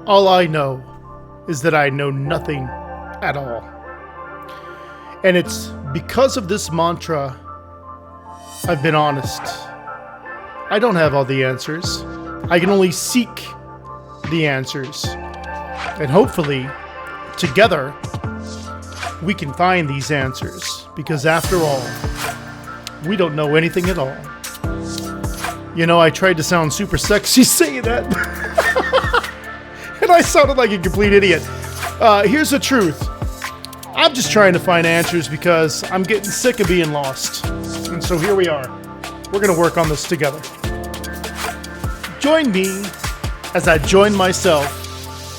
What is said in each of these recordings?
All I know is that I know nothing at all. And it's because of this mantra I've been honest. I don't have all the answers. I can only seek the answers. And hopefully, together, we can find these answers. Because after all, we don't know anything at all. You know, I tried to sound super sexy saying that. And I sounded like a complete idiot. Here's the truth. I'm just trying to find answers because I'm getting sick of being lost. And so here we are. We're going to work on this together. Join me as I join myself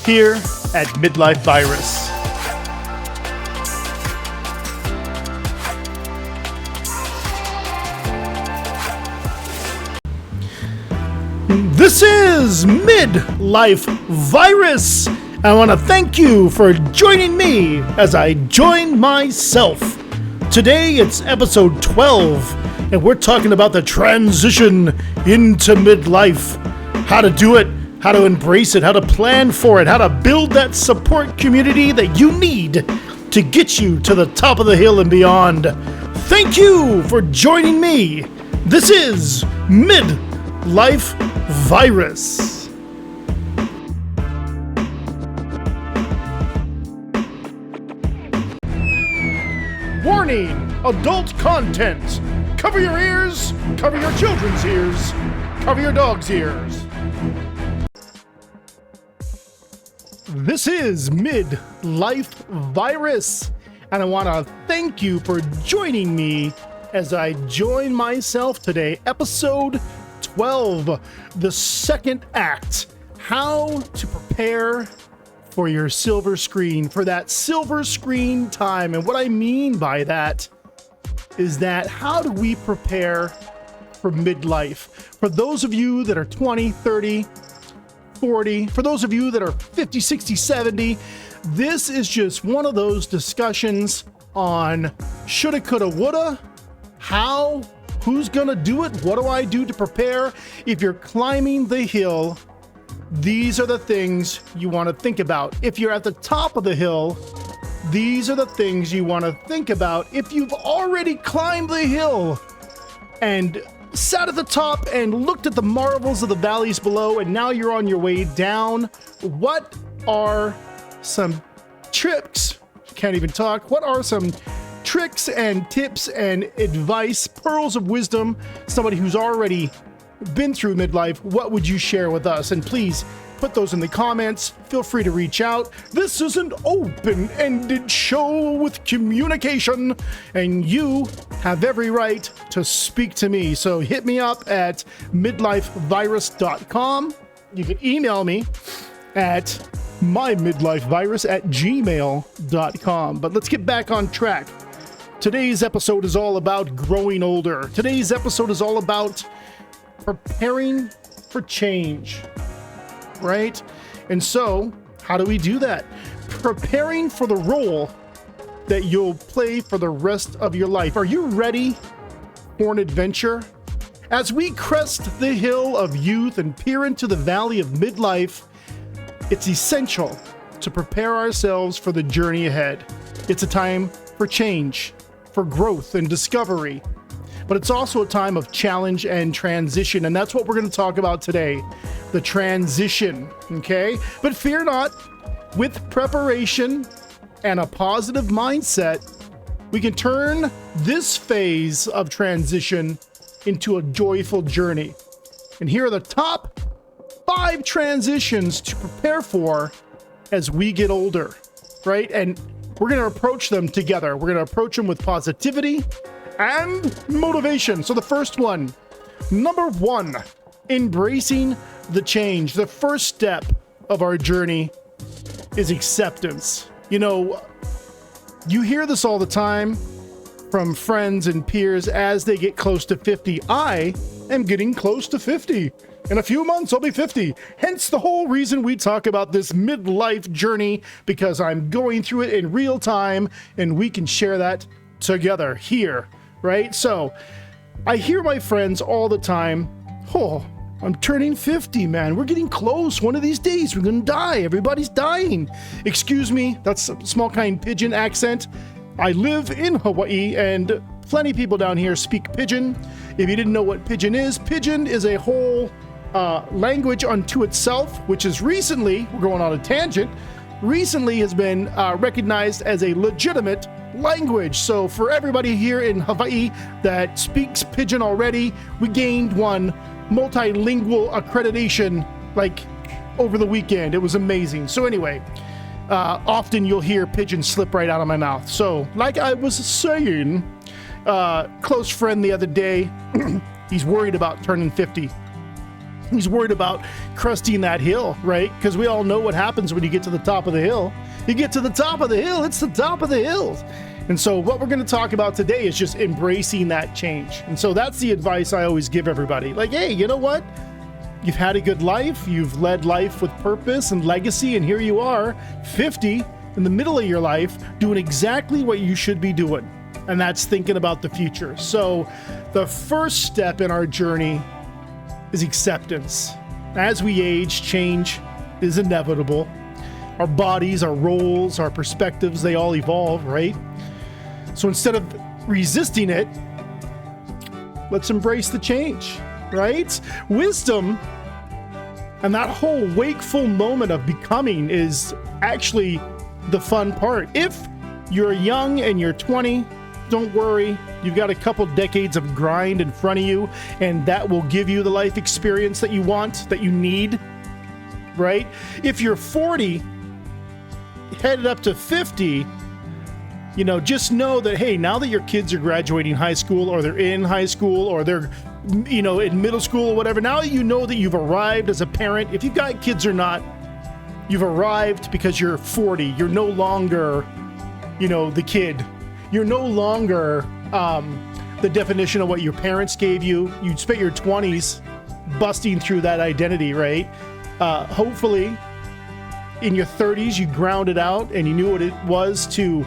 here at Midlife Virus. This is Midlife Virus. I want to thank you for joining me as I join myself. Today it's episode 12, and we're talking about the transition into midlife. How to do it, how to embrace it, how to plan for it, how to build that support community that you need to get you to the top of the hill and beyond. Thank you for joining me. This is Midlife Virus. Warning! Adult content! Cover your ears, cover your children's ears, cover your dog's ears. This is Midlife Virus, and I want to thank you for joining me as I join myself today. Episode 12, the second act, how to prepare for your silver screen, for that silver screen time. And what I mean by that is that how do we prepare for midlife? For those of you that are 20, 30, 40, for those of you that are 50, 60, 70, this is just one of those discussions on shoulda, coulda, woulda, how, who's gonna do it, what do I do to prepare? If you're climbing the hill, these are the things you want to think about. If you're at the top of the hill, these are the things you want to think about. If you've already climbed the hill and sat at the top and looked at the marvels of the valleys below, and now you're on your way down, what are some tricks? Can't even talk. What are some tricks and tips and advice, pearls of wisdom, somebody who's already been through midlife, what would you share with us? And please put those in the comments. Feel free to reach out. This is an open-ended show with communication, and you have every right to speak to me. So hit me up at midlifevirus.com. You can email me at mymidlifevirus@gmail.com. But let's get back on track. Today's episode is all about growing older. Today's episode is all about preparing for change, right? And so, how do we do that? Preparing for the role that you'll play for the rest of your life. Are you ready for an adventure? As we crest the hill of youth and peer into the valley of midlife, it's essential to prepare ourselves for the journey ahead. It's a time for change, for growth and discovery. But it's also a time of challenge and transition, and that's what we're going to talk about today, the transition, okay? But fear not, with preparation and a positive mindset, we can turn this phase of transition into a joyful journey. And here are the top 5 transitions to prepare for as we get older, right? And we're going to approach them together. We're going to approach them with positivity and motivation. So the first one, number 1, embracing the change. The first step of our journey is acceptance. You know, you hear this all the time from friends and peers as they get close to 50. I am getting close to 50. In a few months, I'll be 50. Hence the whole reason we talk about this midlife journey, because I'm going through it in real time and we can share that together here. Right? So I hear my friends all the time, oh, I'm turning 50, man. We're getting close. One of these days, we're gonna die. Everybody's dying. Excuse me, that's a small kind Pidgin accent. I live in Hawaii, and plenty of people down here speak Pidgin. If you didn't know what Pidgin is a whole language unto itself, which is recently, we're going on a tangent, recently has been recognized as a legitimate language. So for everybody here in Hawaii that speaks Pidgin already, we gained one multilingual accreditation like over the weekend. It was amazing. So anyway, often you'll hear Pidgin slip right out of my mouth. So like I was saying, close friend the other day, he's worried about turning 50. He's worried about cresting that hill, right? Because we all know what happens when you get to the top of the hill. You get to the top of the hill, it's the top of the hills. And so what we're going to talk about today is just embracing that change. And so that's the advice I always give everybody. Like, hey, you know what? You've had a good life. You've led life with purpose and legacy. And here you are, 50, in the middle of your life, doing exactly what you should be doing. And that's thinking about the future. So the first step in our journey is acceptance. As we age, change is inevitable. Our bodies, our roles, our perspectives, they all evolve, right? So instead of resisting it, let's embrace the change, right? Wisdom and that whole wakeful moment of becoming is actually the fun part. If you're young and you're 20, don't worry. You've got a couple decades of grind in front of you, and that will give you the life experience that you want, that you need, right? If you're 40, headed up to 50, you know, just know that, hey, now that your kids are graduating high school, or they're in high school, or they're, you know, in middle school or whatever, now you know that you've arrived as a parent. If you've got kids or not, you've arrived because you're 40. You're no longer, you know, the kid. You're no longer the definition of what your parents gave you. You spent your 20s busting through that identity, right? Hopefully, in your 30s, you grounded out and you knew what it was to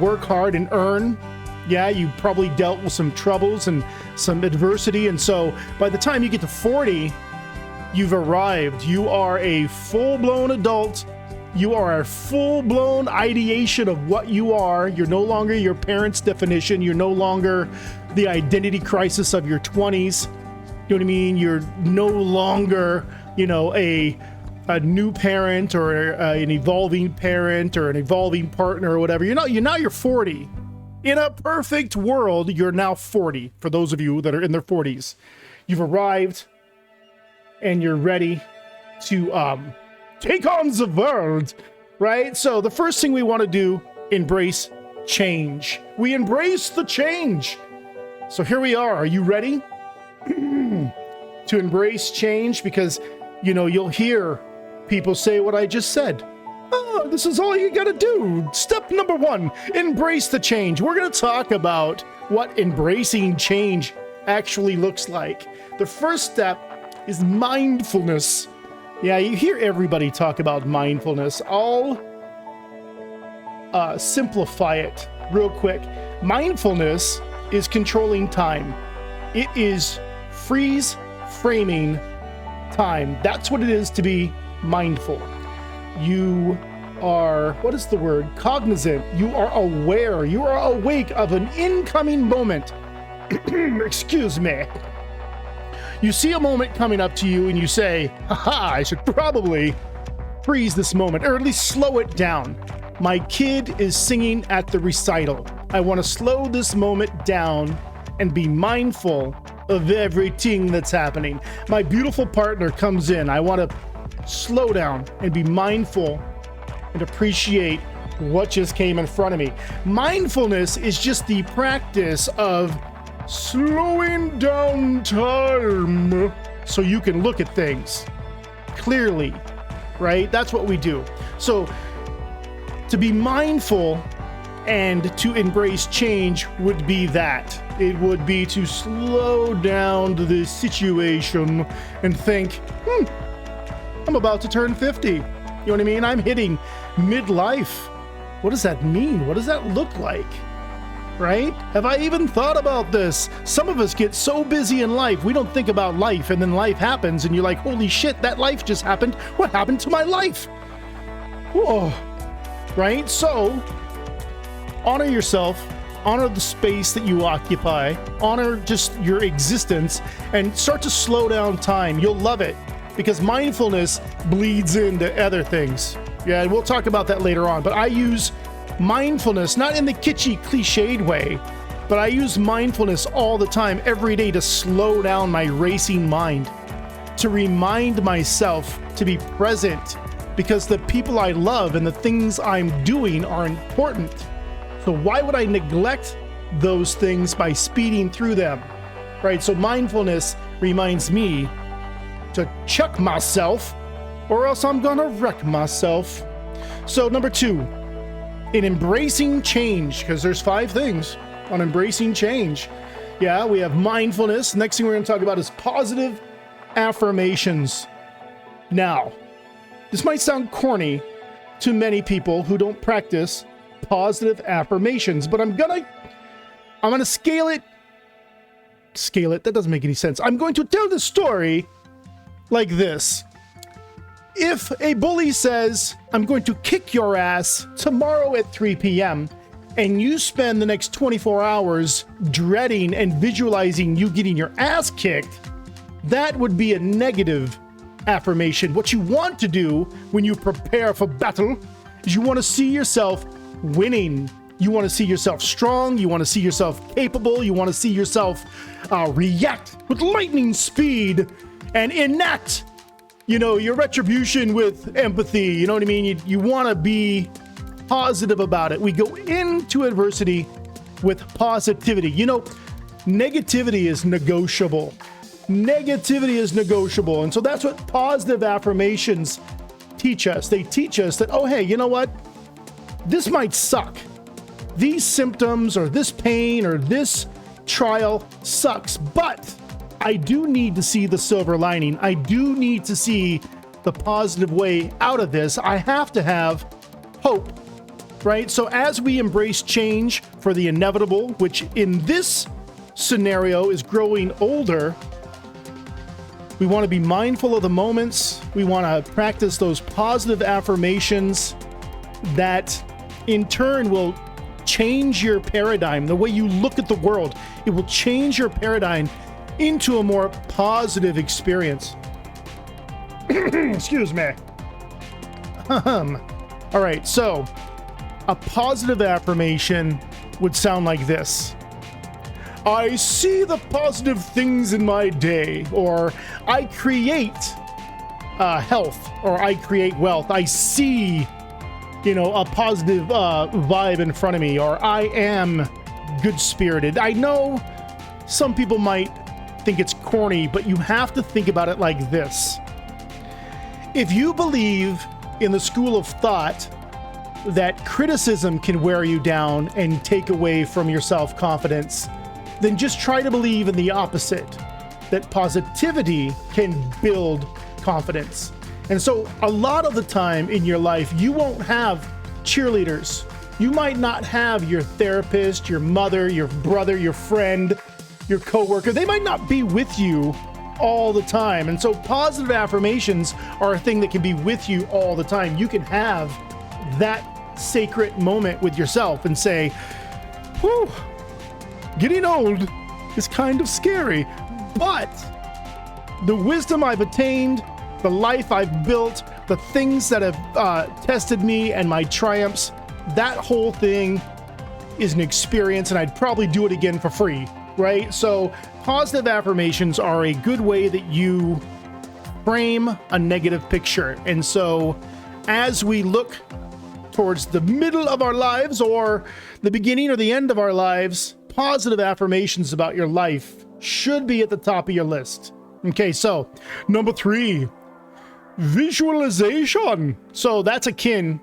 work hard and earn. Yeah, you probably dealt with some troubles and some adversity. And so by the time you get to 40, you've arrived. You are a full-blown adult. You are a full-blown ideation of what you are. You're no longer your parents' definition. You're no longer the identity crisis of your 20s. You know what I mean? You're no longer, you know, a new parent or an evolving parent or an evolving partner or whatever. You're 40. In a perfect world, you're now 40. For those of you that are in their 40s, you've arrived and you're ready to take on the world, right? So the first thing we want to do, embrace change. We embrace the change. So here we are. Are you ready to embrace change? Because, you know, you'll hear people say what I just said. Oh, this is all you gotta do. Step number 1, embrace the change. We're gonna talk about what embracing change actually looks like. The first step is mindfulness. Yeah, you hear everybody talk about mindfulness. I'll simplify it real quick. Mindfulness is controlling time. It is freeze framing time. That's what it is to be mindful. You are, what is the word? Cognizant. You are aware. You are awake of an incoming moment. Excuse me. You see a moment coming up to you and you say, haha, I should probably freeze this moment, or at least slow it down. My kid is singing at the recital. I want to slow this moment down and be mindful of everything that's happening. My beautiful partner comes in. I want to slow down and be mindful and appreciate what just came in front of me. Mindfulness is just the practice of slowing down time so you can look at things clearly, right? That's what we do. So to be mindful and to embrace change would be that. It would be to slow down to the situation and think, I'm about to turn 50. You know what I mean? I'm hitting midlife. What does that mean? What does that look like? right? Have I even thought about this? Some of us get so busy in life, we don't think about life, and then life happens, and you're like, holy shit, that life just happened. What happened to my life? Whoa, right? So, honor yourself, honor the space that you occupy, honor just your existence, and start to slow down time. You'll love it, because mindfulness bleeds into other things. Yeah, we'll talk about that later on, but I use mindfulness, not in the kitschy, cliched way, but I use mindfulness all the time, every day, to slow down my racing mind, to remind myself to be present, because the people I love and the things I'm doing are important. So why would I neglect those things by speeding through them, right? So mindfulness reminds me to check myself, or else I'm gonna wreck myself. So number 2, in embracing change, because there's 5 things on embracing change. Yeah, we have mindfulness. Next thing we're going to talk about is positive affirmations. Now, this might sound corny to many people who don't practice positive affirmations, but I'm gonna scale it. That doesn't make any sense. I'm going to tell the story like this. If a bully says, I'm going to kick your ass tomorrow at 3 p.m., and you spend the next 24 hours dreading and visualizing you getting your ass kicked, that would be a negative affirmation. What you want to do when you prepare for battle is you want to see yourself winning. You want to see yourself strong. You want to see yourself capable. You want to see yourself react with lightning speed and enact, your retribution with empathy. You know what I mean? You want to be positive about it. We go into adversity with positivity. Negativity is negotiable. Negativity is negotiable. And so that's what positive affirmations teach us. They teach us that, oh, hey, you know what? This might suck. These symptoms or this pain or this trial sucks, but I do need to see the silver lining. I do need to see the positive way out of this. I have to have hope, right? So as we embrace change for the inevitable, which in this scenario is growing older, we want to be mindful of the moments. We want to practice those positive affirmations that in turn will change your paradigm, the way you look at the world. It will change your paradigm into a more positive experience. Excuse me. All right, so a positive affirmation would sound like this. I see the positive things in my day, or I create health, or I create wealth. I see, a positive vibe in front of me, or I am good-spirited. I know some people might think it's corny, but you have to think about it like this. If you believe in the school of thought that criticism can wear you down and take away from your self-confidence, then just try to believe in the opposite, that positivity can build confidence. And so a lot of the time in your life, you won't have cheerleaders. You might not have your therapist, your mother, your brother, your friend, your coworker. They might not be with you all the time. And so positive affirmations are a thing that can be with you all the time. You can have that sacred moment with yourself and say, whew, getting old is kind of scary, but the wisdom I've attained, the life I've built, the things that have tested me and my triumphs, that whole thing is an experience, and I'd probably do it again for free, right? So positive affirmations are a good way that you frame a negative picture. And so as we look towards the middle of our lives or the beginning or the end of our lives, positive affirmations about your life should be at the top of your list. Okay, so number 3, visualization. So that's akin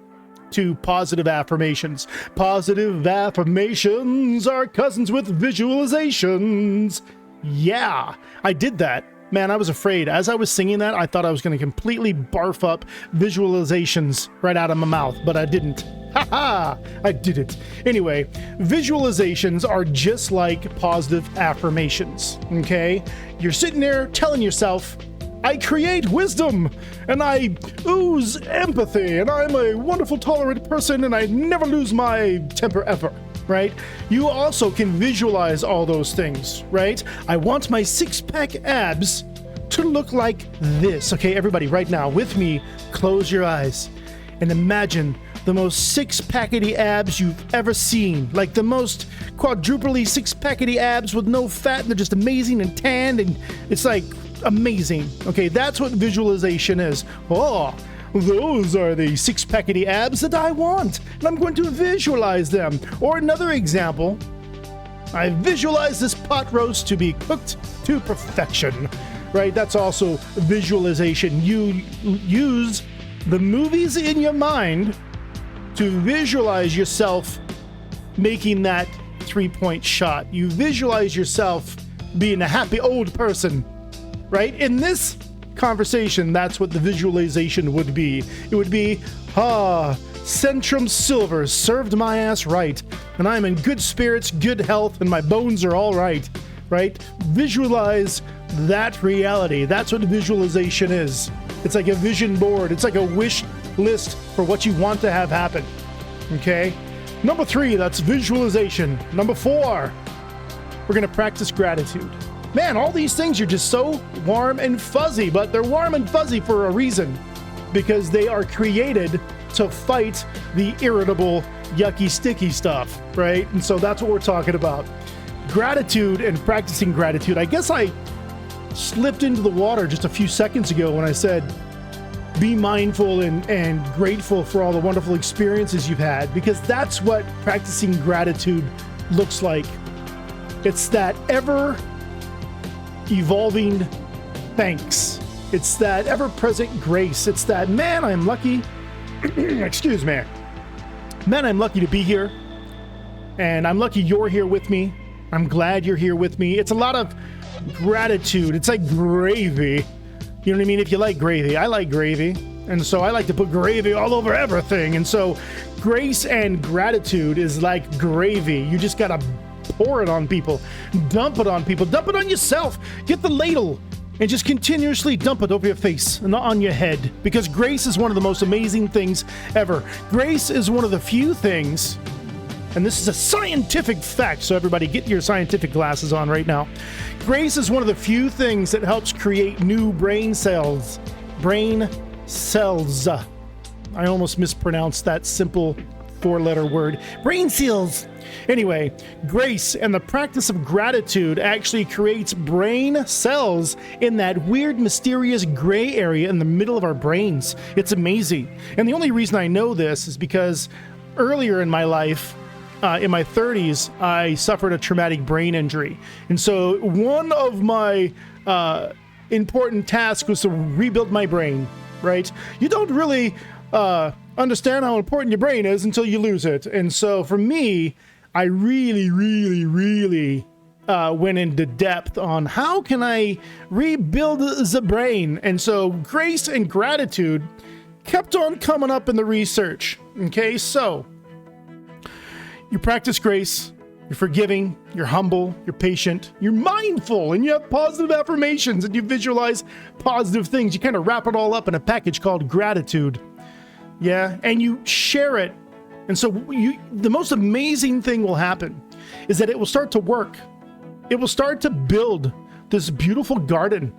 to positive affirmations. Positive affirmations are cousins with visualizations. Yeah, I did that. Man, I was afraid. As I was singing that, I thought I was going to completely barf up visualizations right out of my mouth, but I didn't. Haha, I did it. Anyway, visualizations are just like positive affirmations, okay? You're sitting there telling yourself, I create wisdom, and I ooze empathy, and I'm a wonderful, tolerant person, and I never lose my temper ever, right? You also can visualize all those things, right? I want my six-pack abs to look like this. Okay, everybody, right now, with me, close your eyes and imagine the most six-packety abs you've ever seen. Like the most quadruply six-packety abs with no fat, and they're just amazing and tanned, and it's like amazing. Okay, that's what visualization is. Oh, those are the six-packety abs that I want, and I'm going to visualize them. Or another example, I visualize this pot roast to be cooked to perfection. Right, that's also visualization. You use the movies in your mind to visualize yourself making that three-point shot. You visualize yourself being a happy old person, right? In this conversation, that's what the visualization would be. It would be, Centrum Silver served my ass right, and I'm in good spirits, good health, and my bones are all right, right? Visualize that reality. That's what visualization is. It's like a vision board. It's like a wish list for what you want to have happen. Okay? Number 3, that's visualization. Number 4, we're going to practice gratitude. Man, all these things are just so warm and fuzzy, but they're warm and fuzzy for a reason, because they are created to fight the irritable, yucky, sticky stuff, right? And so that's what we're talking about. Gratitude and practicing gratitude. I guess I slipped into the water just a few seconds ago when I said be mindful and grateful for all the wonderful experiences you've had, because that's what practicing gratitude looks like. It's that ever evolving thanks. It's that ever present grace. It's that, man, I'm lucky. Excuse me. Man, I'm lucky to be here. And I'm lucky you're here with me. I'm glad you're here with me. It's a lot of gratitude. It's like gravy. You know what I mean? If you like gravy, I like gravy. And so I like to put gravy all over everything. And so grace and gratitude is like gravy. You just got to pour it on people, dump it on people, dump it on yourself. Get the ladle and just continuously dump it over your face and on your head, because grace is one of the most amazing things ever. Grace is one of the few things, and this is a scientific fact, so everybody get your scientific glasses on right now. Grace is one of the few things that helps create new brain cells. Brain cells. I almost mispronounced that simple 4-letter word. Brain cells. Anyway, grace and the practice of gratitude actually creates brain cells in that weird, mysterious gray area in the middle of our brains. It's amazing. And the only reason I know this is because earlier in my life, in my 30s, I suffered a traumatic brain injury. And so one of my important tasks was to rebuild my brain, right? You don't really understand how important your brain is until you lose it. And so for me, I really went into depth on how can I rebuild the brain. And so grace and gratitude kept on coming up in the research. Okay, so you practice grace, you're forgiving, you're humble, you're patient, you're mindful, and you have positive affirmations, and you visualize positive things. You kind of wrap it all up in a package called gratitude. Yeah, and you share it. And so the most amazing thing will happen is that it will start to work. It will start to build this beautiful garden,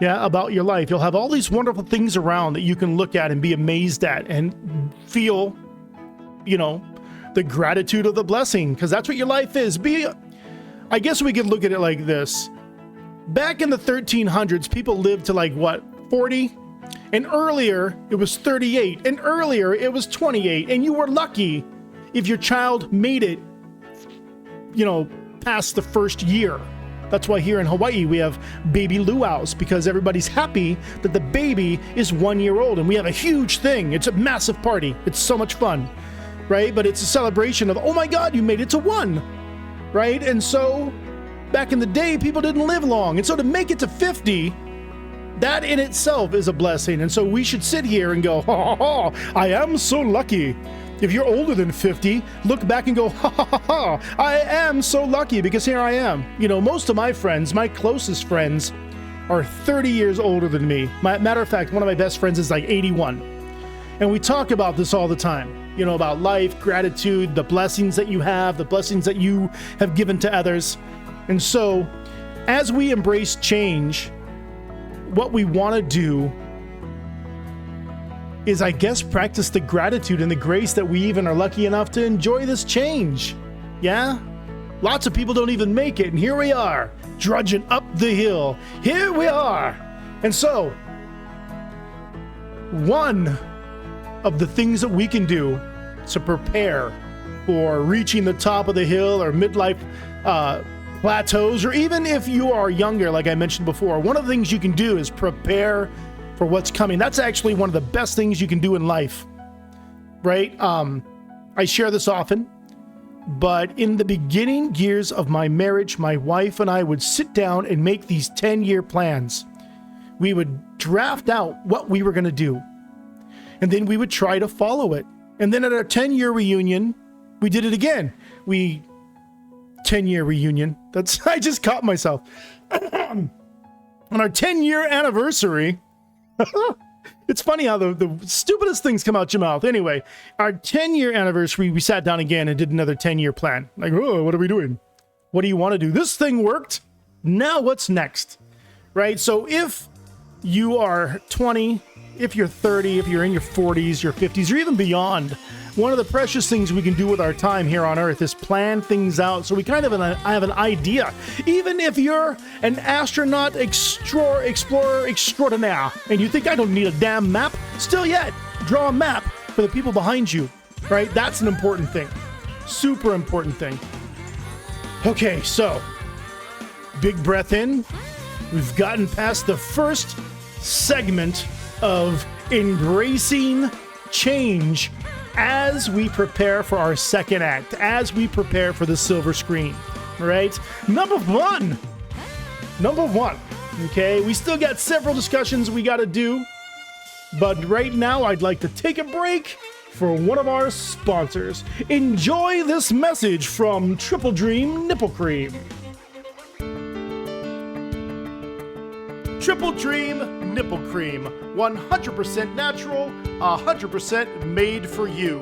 about your life. You'll have all these wonderful things around that you can look at and be amazed at and feel, the gratitude of the blessing, because that's what your life is. I guess we could look at it like this. Back in the 1300s, people lived to 40? And earlier, it was 38. And earlier, it was 28. And you were lucky if your child made it, past the first year. That's why here in Hawaii, we have baby luau's, because everybody's happy that the baby is 1 year old. And we have a huge thing. It's a massive party. It's so much fun, right? But it's a celebration of, oh my God, you made it to 1, right? And so back in the day, people didn't live long. And so to make it to 50, That in itself is a blessing. And so we should sit here and go, ha ha ha, I am so lucky. If you're older than 50, look back and go, ha ha ha ha, I am so lucky because here I am. You know, most of my friends, my closest friends, are 30 years older than me. Matter of fact, one of my best friends is like 81. And we talk about this all the time, you know, about life, gratitude, the blessings that you have, the blessings that you have given to others. And so as we embrace change, what we want to do is, I guess, practice the gratitude and the grace that we even are lucky enough to enjoy this change. Yeah? Lots of people don't even make it, and here we are, drudging up the hill. Here we are. And so, one of the things that we can do to prepare for reaching the top of the hill or midlife plateaus, or even if you are younger, like I mentioned before, one of the things you can do is prepare for what's coming. That's actually one of the best things you can do in life, right? I share this often, but in the beginning years of my marriage, my wife and I would sit down and make these 10-year plans. We would draft out what we were going to do, and then we would try to follow it. And then at our 10-year reunion, we did it again. 10-year reunion. I just caught myself. On our 10-year anniversary, it's funny how the stupidest things come out your mouth. Anyway, our 10-year anniversary, we sat down again and did another 10-year plan. Like, oh, what are we doing? What do you want to do? This thing worked. Now what's next? Right? So if you are 20, if you're 30, if you're in your 40s, your 50s, or even beyond, one of the precious things we can do with our time here on Earth is plan things out. So we kind of have an idea. Even if you're an astronaut explorer extraordinaire and you think I don't need a damn map, still yet, draw a map for the people behind you, right? That's an important thing. Super important thing. Okay, so big breath in. We've gotten past the first segment of embracing change as we prepare for our second act, as we prepare for the silver screen, right? Number one, okay? We still got several discussions we got to do, but right now I'd like to take a break for one of our sponsors. Enjoy this message from Triple Dream Nipple Cream. Triple Dream Nipple Cream, 100% natural, 100% made for you.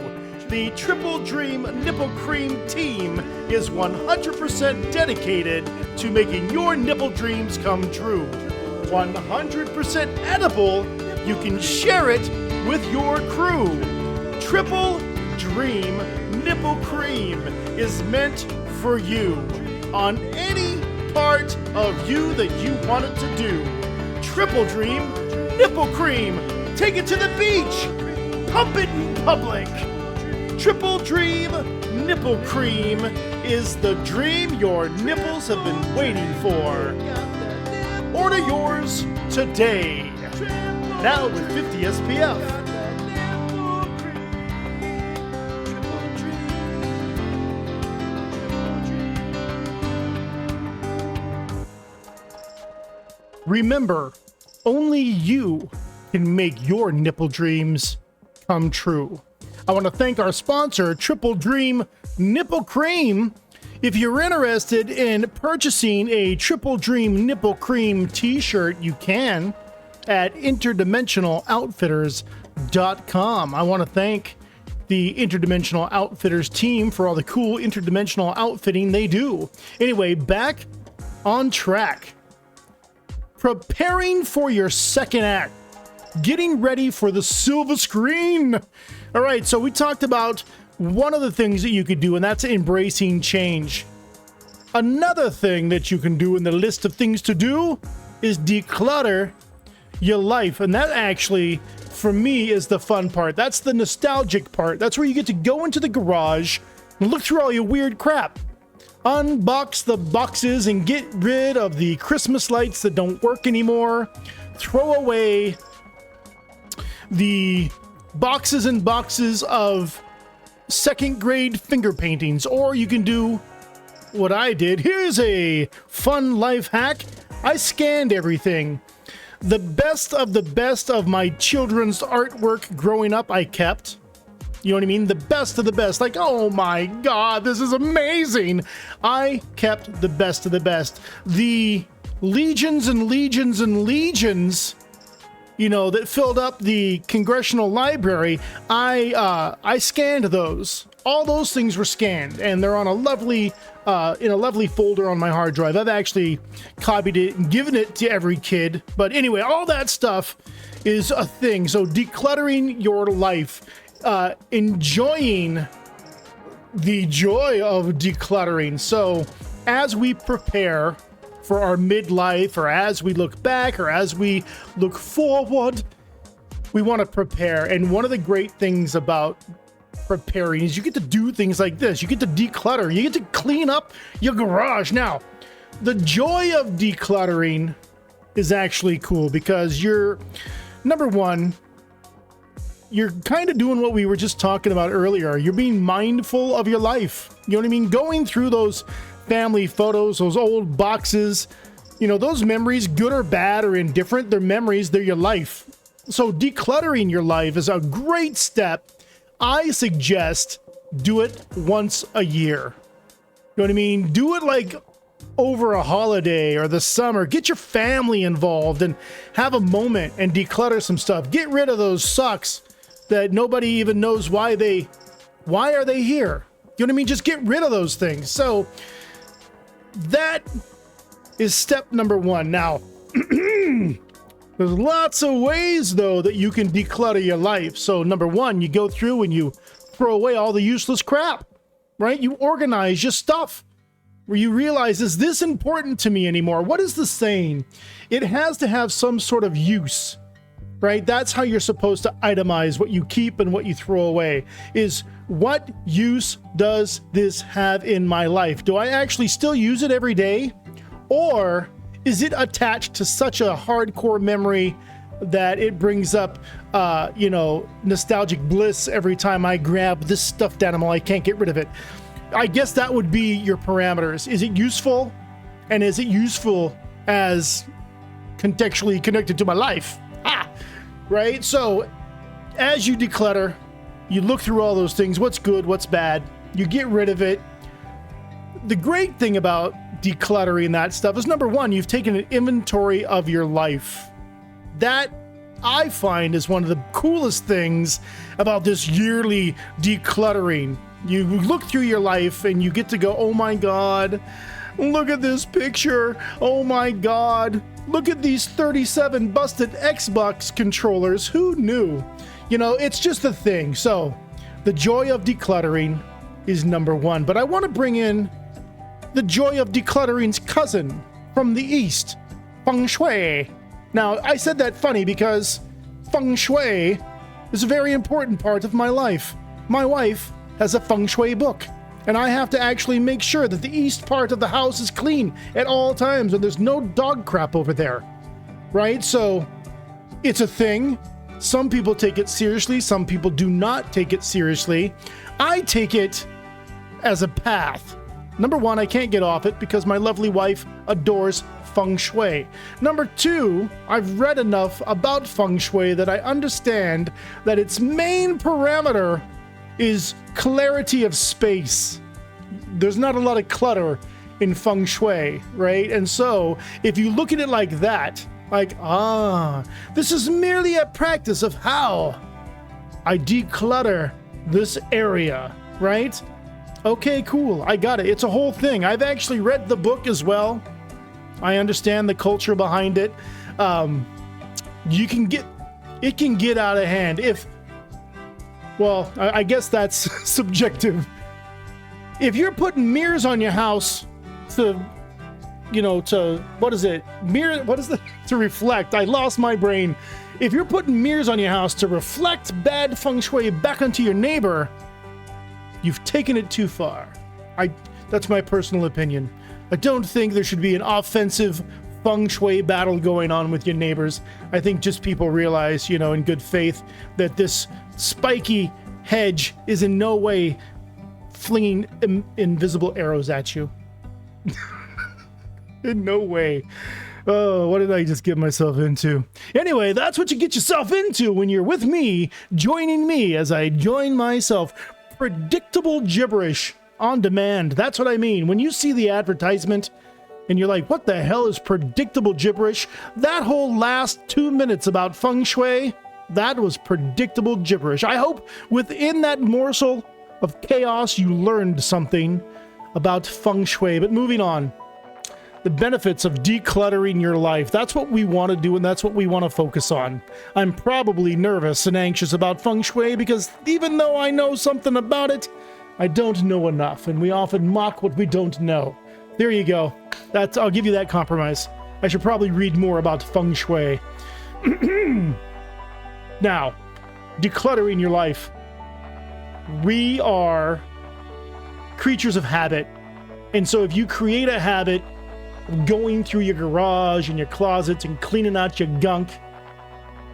The Triple Dream Nipple Cream team is 100% dedicated to making your nipple dreams come true. 100% edible, you can share it with your crew. Triple Dream Nipple Cream is meant for you on any part of you that you want it to do. Triple Dream Nipple Cream. Take it to the beach. Pump it in public. Triple Dream Nipple Cream is the dream your nipples have been waiting for. Order yours today. Now with 50 SPF. Remember, only you can make your nipple dreams come true. I want to thank our sponsor, Triple Dream Nipple Cream. If you're interested in purchasing a Triple Dream Nipple Cream t-shirt, you can at interdimensionaloutfitters.com. I want to thank the Interdimensional Outfitters team for all the cool interdimensional outfitting they do. Anyway, back on track. Preparing for your second act. Getting ready for the silver screen. All right, so we talked about one of the things that you could do, and that's embracing change. Another thing that you can do in the list of things to do is declutter your life. And that actually, for me, is the fun part. That's the nostalgic part. That's where you get to go into the garage and look through all your weird crap. Unbox the boxes and get rid of the Christmas lights that don't work anymore. Throw away the boxes and boxes of second grade finger paintings. Or you can do what I did. Here's a fun life hack. I scanned everything. The best of the best of my children's artwork growing up, I kept. You know what I mean? The best of the best. Like, oh my God, this is amazing. I kept the best of the best. The legions and legions and legions, you know, that filled up the Congressional Library, I scanned those. All those things were scanned, and they're on a lovely, in a lovely folder on my hard drive. I've actually copied it and given it to every kid. But anyway, all that stuff is a thing. So decluttering your life, enjoying the joy of decluttering. So as we prepare for our midlife, or as we look back, or as we look forward, we want to prepare. And one of the great things about preparing is you get to do things like this. You get to declutter. You get to clean up your garage. Now, the joy of decluttering is actually cool because you're, number one, you're kind of doing what we were just talking about earlier. You're being mindful of your life. You know what I mean? Going through those family photos, those old boxes, you know, those memories, good or bad or indifferent, they're memories, they're your life. So decluttering your life is a great step. I suggest do it once a year. You know what I mean? Do it like over a holiday or the summer. Get your family involved and have a moment and declutter some stuff. Get rid of those socks that nobody even knows why are they here. You know what I mean? Just get rid of those things. So that is step number one. Now, there's lots of ways, though, that you can declutter your life. So number one, you go through and you throw away all the useless crap, right? You organize your stuff where you realize, is this important to me anymore? What is the saying? It has to have some sort of use, right? That's how you're supposed to itemize what you keep and what you throw away, is what use does this have in my life? Do I actually still use it every day? Or is it attached to such a hardcore memory that it brings up, you know, nostalgic bliss every time I grab this stuffed animal? I can't get rid of it. I guess that would be your parameters. Is it useful? And is it useful as contextually connected to my life? Right? So as you declutter, you look through all those things. What's good? What's bad? You get rid of it. The great thing about decluttering that stuff is, number one, you've taken an inventory of your life. That, I find, is one of the coolest things about this yearly decluttering. You look through your life and you get to go, oh my God, look at this picture. Oh my God, look at these 37 busted Xbox controllers. Who knew? You know, it's just a thing. So the joy of decluttering is number one. But I want to bring in the joy of decluttering's cousin from the East, Feng Shui. Now, I said that funny because Feng Shui is a very important part of my life. My wife has a Feng Shui book, and I have to actually make sure that the east part of the house is clean at all times and there's no dog crap over there, right? So it's a thing. Some people take it seriously. Some people do not take it seriously. I take it as a path. Number one, I can't get off it because my lovely wife adores Feng Shui. Number two, I've read enough about Feng Shui that I understand that its main parameter is clarity of space. There's not a lot of clutter in Feng Shui, right? And so if you look at it like that, like, this is merely a practice of how I declutter this area, right? Okay, cool. I got it. It's a whole thing. I've actually read the book as well. I understand the culture behind it. It can get out of hand if, well, I guess that's subjective. If you're putting mirrors on your house to, you know, to, what is it? To reflect. I lost my brain. If you're putting mirrors on your house to reflect bad Feng Shui back onto your neighbor, you've taken it too far. That's my personal opinion. I don't think there should be an offensive Feng Shui battle going on with your neighbors. I think just people realize, you know, in good faith, that this spiky hedge is in no way flinging invisible arrows at you. In no way. Oh, what did I just get myself into? Anyway, that's what you get yourself into when you're with me, joining me as I join myself. Predictable gibberish on demand. That's what I mean. When you see the advertisement and you're like, what the hell is predictable gibberish? That whole last 2 minutes about feng shui, that was predictable gibberish. I hope within that morsel of chaos you learned something about feng shui. But moving on. The benefits of decluttering your life. That's what we want to do, and that's what we want to focus on. I'm probably nervous and anxious about feng shui because even though I know something about it, I don't know enough, and we often mock what we don't know. There you go. I'll give you that compromise. I should probably read more about feng shui. Now, decluttering your life. We are creatures of habit, and so if you create a habit going through your garage and your closets and cleaning out your gunk,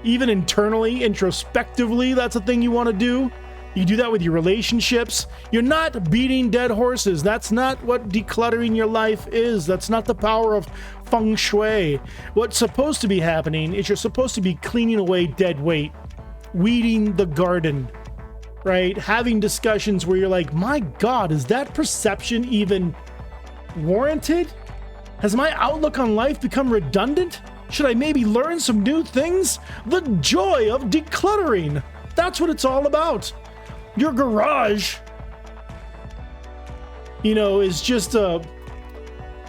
even internally, introspectively, that's a thing you want to do. You do that with your relationships. You're not beating dead horses. That's not what decluttering your life is. That's not the power of feng shui. What's supposed to be happening is you're supposed to be cleaning away dead weight, weeding the garden, right? Having discussions where you're like, my God, is that perception even warranted? Has my outlook on life become redundant? Should I maybe learn some new things? The joy of decluttering. That's what it's all about. Your garage, is just an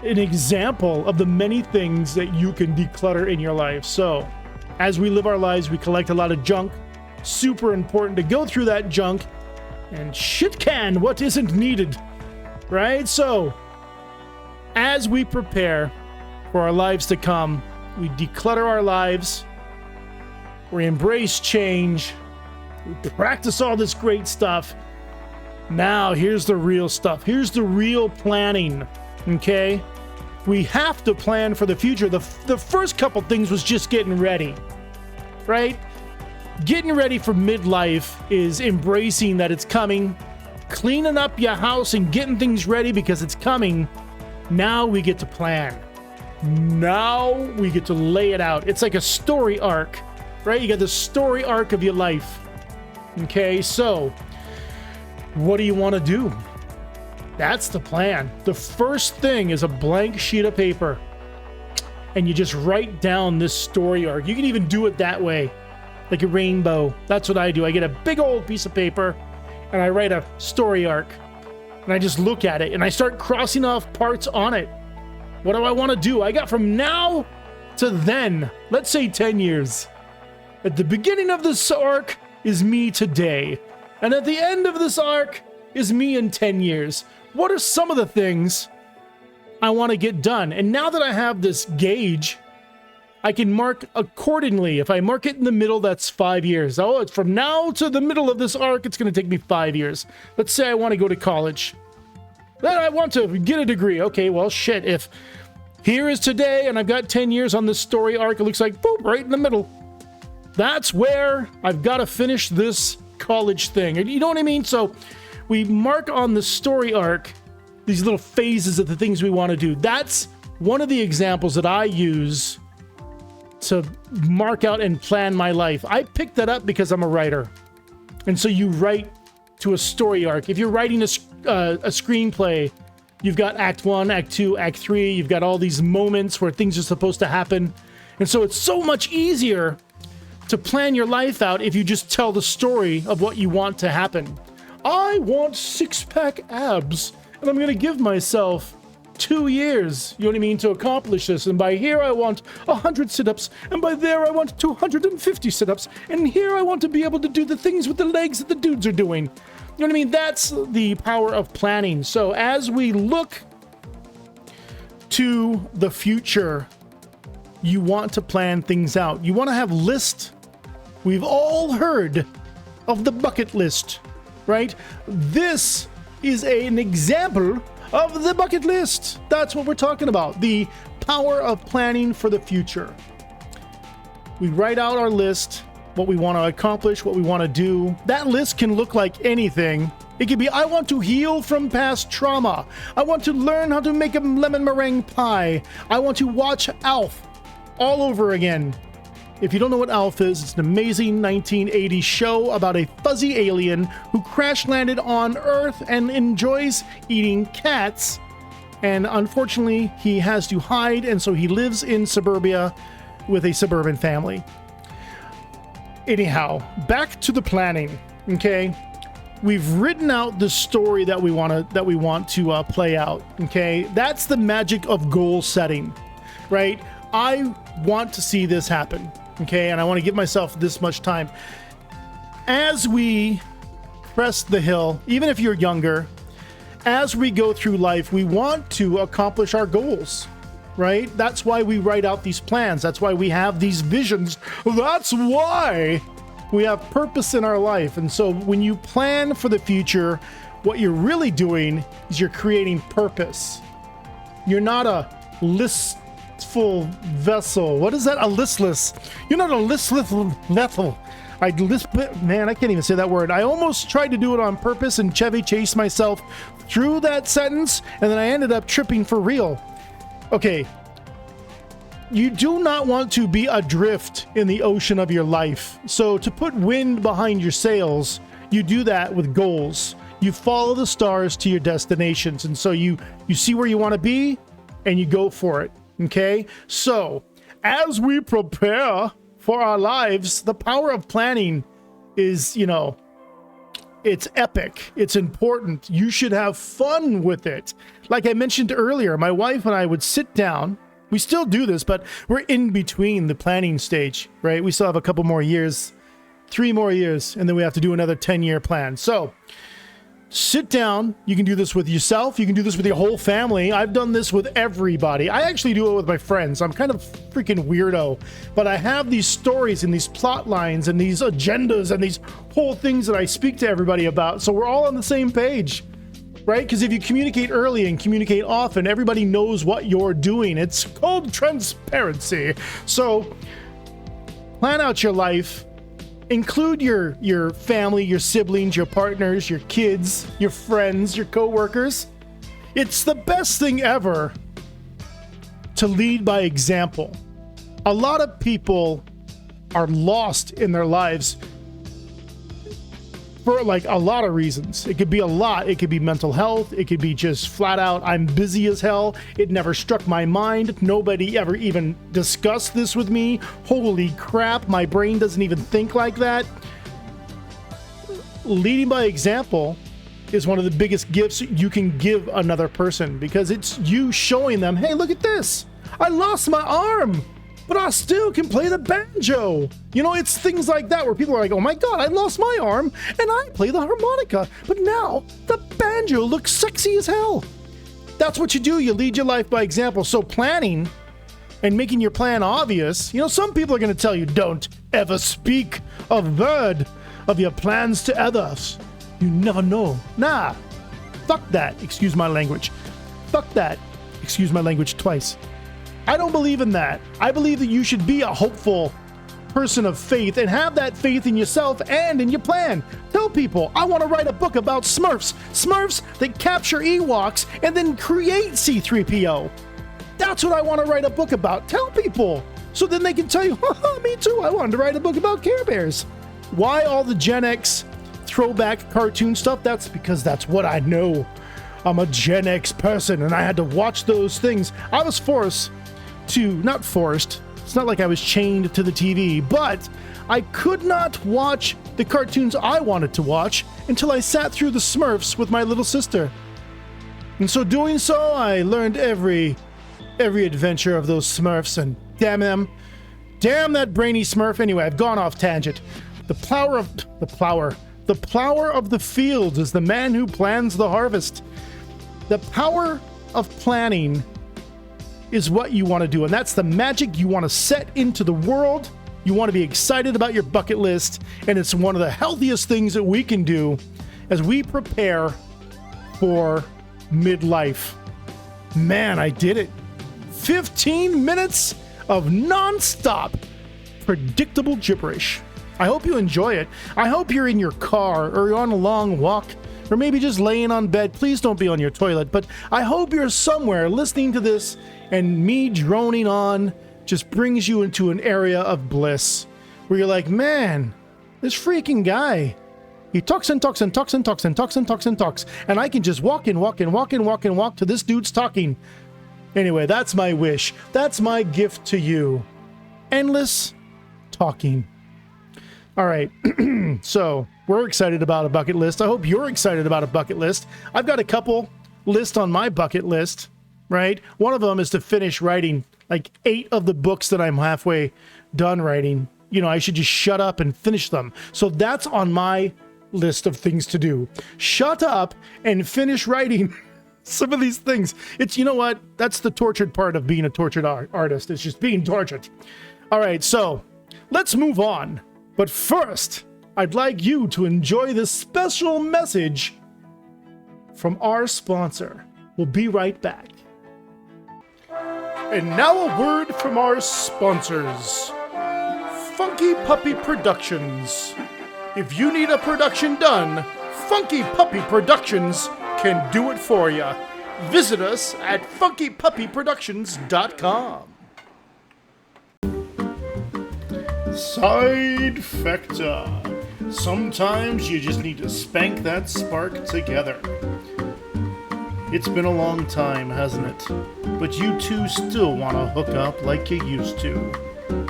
example of the many things that you can declutter in your life. So, as we live our lives, we collect a lot of junk. Super important to go through that junk and shit can what isn't needed, right? So, as we prepare for our lives to come, we declutter our lives, we embrace change, we practice all this great stuff. Now, here's the real stuff. Here's the real planning, okay? We have to plan for the future. The first couple things was just getting ready, right? Getting ready for midlife is embracing that it's coming, cleaning up your house and getting things ready because it's coming. Now we get to plan. Now we get to lay it out. It's like a story arc, right? You got the story arc of your life. Okay, so what do you want to do? That's the plan. The first thing is a blank sheet of paper, and you just write down this story arc. You can even do it that way, like a rainbow. That's what I do. I get a big old piece of paper, and I write a story arc. And I just look at it and I start crossing off parts on it. What do I want to do? I got from now to then, let's say 10 years. At the beginning of this arc is me today. And at the end of this arc is me in 10 years. What are some of the things I want to get done? And now that I have this gauge, I can mark accordingly. If I mark it in the middle, that's 5 years. Oh, it's from now to the middle of this arc, it's going to take me 5 years. Let's say I want to go to college. Then I want to get a degree. Okay, well, shit. If here is today and I've got 10 years on this story arc, it looks like, boom, right in the middle. That's where I've got to finish this college thing. You know what I mean? So we mark on the story arc these little phases of the things we want to do. That's one of the examples that I use to mark out and plan my life. I picked that up because I'm a writer. And so you write to a story arc. If you're writing a screenplay, you've got Act 1, Act 2, Act 3. You've got all these moments where things are supposed to happen. And so it's so much easier to plan your life out if you just tell the story of what you want to happen. I want six-pack abs, and I'm going to give myself 2 years, you know what I mean, to accomplish this. And by here I want 100 sit-ups, and by there I want 250 sit-ups, and here I want to be able to do the things with the legs that the dudes are doing. You know what I mean? That's the power of planning. So as we look to the future, you want to plan things out. You want to have lists. We've all heard of the bucket list, right? This is an example of the bucket list. That's what we're talking about. The power of planning for the future. We write out our list, what we want to accomplish, what we want to do. That list can look like anything. It could be, I want to heal from past trauma. I want to learn how to make a lemon meringue pie. I want to watch ALF all over again. If you don't know what ALF is, it's an amazing 1980s show about a fuzzy alien who crash landed on Earth and enjoys eating cats. And unfortunately, he has to hide, and so he lives in suburbia with a suburban family. Anyhow, back to the planning, okay? We've written out the story that we want to play out, okay? That's the magic of goal setting, right? I want to see this happen, okay? And I want to give myself this much time. As we crest the hill, even if you're younger, as we go through life, we want to accomplish our goals, right? That's why we write out these plans. That's why we have these visions. That's why we have purpose in our life. And so when you plan for the future, what you're really doing is you're creating purpose. You're not a listful vessel. What is that? A listless. You're not a listless vessel. Man, I can't even say that word. I almost tried to do it on purpose and Chevy chased myself through that sentence, and then I ended up tripping for real. Okay. You do not want to be adrift in the ocean of your life. So to put wind behind your sails, you do that with goals. You follow the stars to your destinations. And so you see where you want to be and you go for it. Okay. So as we prepare for our lives, the power of planning is, it's epic. It's important. You should have fun with it. Like I mentioned earlier, my wife and I would sit down. We still do this, but we're in between the planning stage, right? We still have a couple more years, 3 more years, and then we have to do another 10-year plan. So sit down. You can do this with yourself. You can do this with your whole family. I've done this with everybody. I actually do it with my friends. I'm kind of freaking weirdo, but I have these stories and these plot lines and these agendas and these whole things that I speak to everybody about. So we're all on the same page, right? Because if you communicate early and communicate often, everybody knows what you're doing. It's called transparency. So plan out your life. Include your family, your siblings, your partners, your kids, your friends, your coworkers. It's the best thing ever to lead by example. A lot of people are lost in their lives for like a lot of reasons. It could be a lot. It could be mental health. It could be just flat out, I'm busy as hell. It never struck my mind. Nobody ever even discussed this with me. Holy crap, my brain doesn't even think like that. Leading by example is one of the biggest gifts you can give another person, because it's you showing them, hey, look at this. I lost my arm, but I still can play the banjo. It's things like that where people are like, oh my God, I lost my arm and I play the harmonica, but now the banjo looks sexy as hell. That's what you do. You lead your life by example. So planning and making your plan obvious, some people are going to tell you, don't ever speak a word of your plans to others. You never know. Nah, fuck that. Excuse my language. Fuck that. Excuse my language twice. I don't believe in that. I believe that you should be a hopeful person of faith and have that faith in yourself and in your plan. Tell people, I want to write a book about Smurfs. Smurfs that capture Ewoks and then create C-3PO. That's what I want to write a book about. Tell people. So then they can tell you, me too. I wanted to write a book about Care Bears. Why all the Gen X throwback cartoon stuff? That's because that's what I know. I'm a Gen X person and I had to watch those things. I was not forced. It's not like I was chained to the TV, but I could not watch the cartoons I wanted to watch until I sat through the Smurfs with my little sister. And so doing so, I learned every adventure of those Smurfs, and damn them. Damn that brainy Smurf. Anyway, I've gone off tangent. The plower of the fields is the man who plans the harvest. The power of planning is what you want to do, and that's the magic you want to set into the world. You want to be excited about your bucket list, and it's one of the healthiest things that we can do as we prepare for midlife. Man, I did it. 15 minutes of non-stop predictable gibberish. I hope you enjoy it. I hope you're in your car or you're on a long walk or maybe just laying on bed. Please don't be on your toilet, but I hope you're somewhere listening to this and me droning on just brings you into an area of bliss where you're like, man, this freaking guy, he talks and talks and talks and talks and talks and talks and talks, and I can just walk and walk and walk and walk and walk to this dude's talking. Anyway, that's my wish. That's my gift to you. Endless talking. All right. So we're excited about a bucket list. I hope you're excited about a bucket list. I've got a couple lists on my bucket list, right? One of them is to finish writing like 8 of the books that I'm halfway done writing. You know, I should just shut up and finish them. So that's on my list of things to do. Shut up and finish writing some of these things. It's, you know what? That's the tortured part of being a tortured artist. It's just being tortured. All right, so let's move on. But first, I'd like you to enjoy this special message from our sponsor. We'll be right back. And now a word from our sponsors. Funky Puppy Productions. If you need a production done, Funky Puppy Productions can do it for you. Visit us at funkypuppyproductions.com. Side Factor. Sometimes you just need to spank that spark together. It's been a long time, hasn't it? But you two still want to hook up like you used to.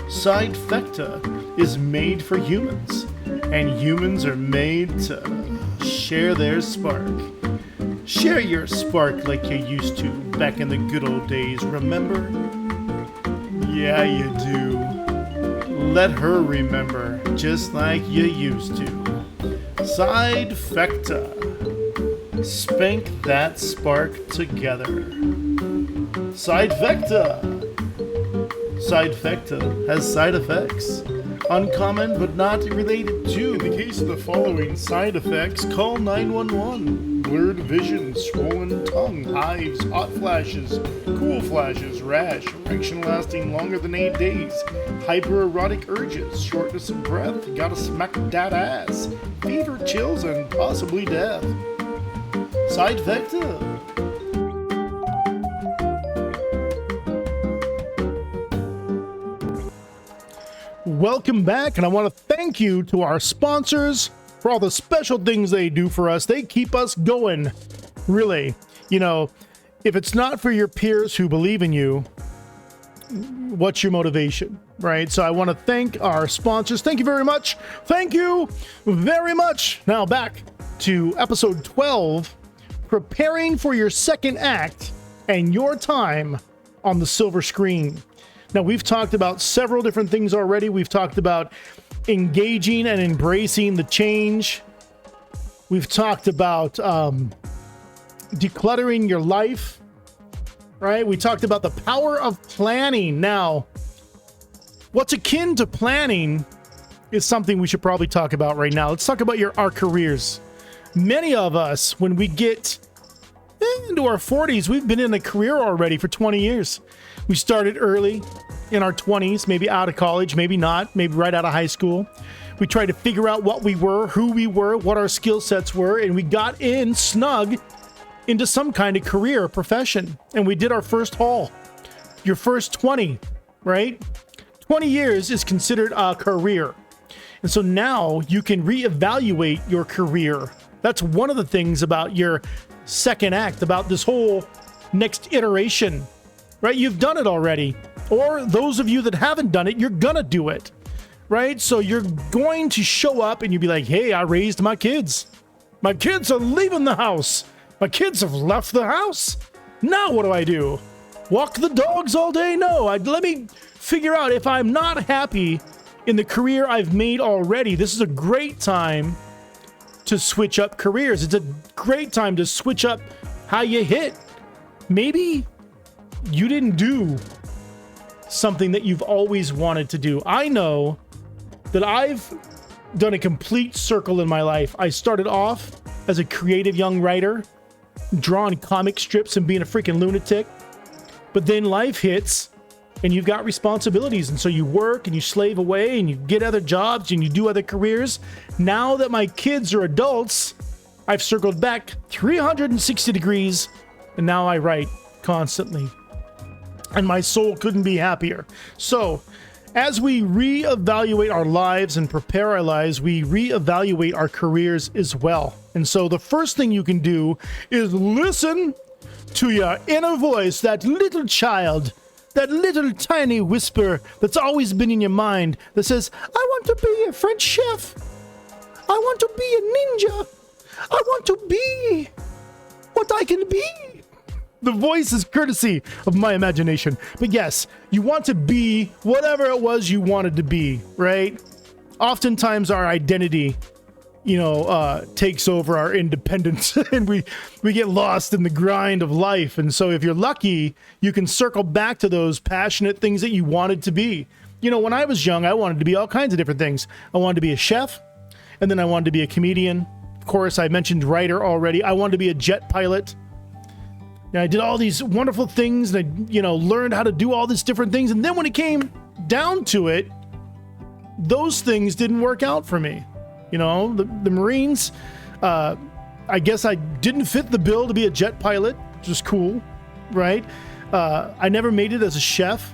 Side Factor is made for humans, and humans are made to share their spark. Share your spark like you used to back in the good old days, remember? Yeah, you do. Let her remember, just like you used to. Side Factor. Spank that spark together. Side Factor. Side Factor has side effects. Uncommon but not related to. In the case of the following side effects, call 911. Blurred vision, swollen tongue, hives, hot flashes, cool flashes, rash, erection lasting longer than 8 days, hypererotic urges, shortness of breath, gotta smack that ass, fever, chills, and possibly death. Side Factor. Welcome back, and I want to thank you to our sponsors for all the special things they do for us. They keep us going. Really, you know, if it's not for your peers who believe in you, what's your motivation, right? So I want to thank our sponsors. Thank you very much. Thank you very much. Now back to episode 12, preparing for your second act and your time on the silver screen. Now, we've talked about several different things already. We've talked about engaging and embracing the change. We've talked about decluttering your life, right? We talked about the power of planning. Now, what's akin to planning is something we should probably talk about right now. Let's talk about our careers. Many of us, when we get into our 40s, we've been in a career already for 20 years. We started early in our 20s, maybe out of college, maybe not, maybe right out of high school. We tried to figure out what we were, who we were, what our skill sets were, and we got in snug into some kind of career or profession. And we did our first haul. Your first 20, right? 20 years is considered a career. And so now you can reevaluate your career. That's one of the things about your second act, about this whole next iteration, right? You've done it already. Or those of you that haven't done it, you're gonna do it, right? So you're going to show up and you'll be like, hey, I raised my kids. My kids are leaving the house. My kids have left the house. Now what do I do? Walk the dogs all day? No, let me figure out if I'm not happy in the career I've made already. This is a great time to switch up careers. It's a great time to switch up how you hit. Maybe you didn't do something that you've always wanted to do. I know that I've done a complete circle in my life. I started off as a creative young writer, drawing comic strips and being a freaking lunatic. But then life hits and you've got responsibilities. And so you work and you slave away and you get other jobs and you do other careers. Now that my kids are adults, I've circled back 360 degrees and now I write constantly. and my soul couldn't be happier. So, as we reevaluate our lives and prepare our lives, we reevaluate our careers as well. And so the first thing you can do is listen to your inner voice, that little child, that little tiny whisper that's always been in your mind that says, I want to be a French chef. I want to be a ninja. I want to be what I can be. The voice is courtesy of my imagination. But yes, you want to be whatever it was you wanted to be, right? Oftentimes our identity, takes over our independence and we get lost in the grind of life. And so if you're lucky, you can circle back to those passionate things that you wanted to be. When I was young, I wanted to be all kinds of different things. I wanted to be a chef, and then I wanted to be a comedian. Of course, I mentioned writer already. I wanted to be a jet pilot. I did all these wonderful things, and I, learned how to do all these different things. And then when it came down to it, those things didn't work out for me. The Marines, I guess I didn't fit the bill to be a jet pilot, which is cool, right? I never made it as a chef.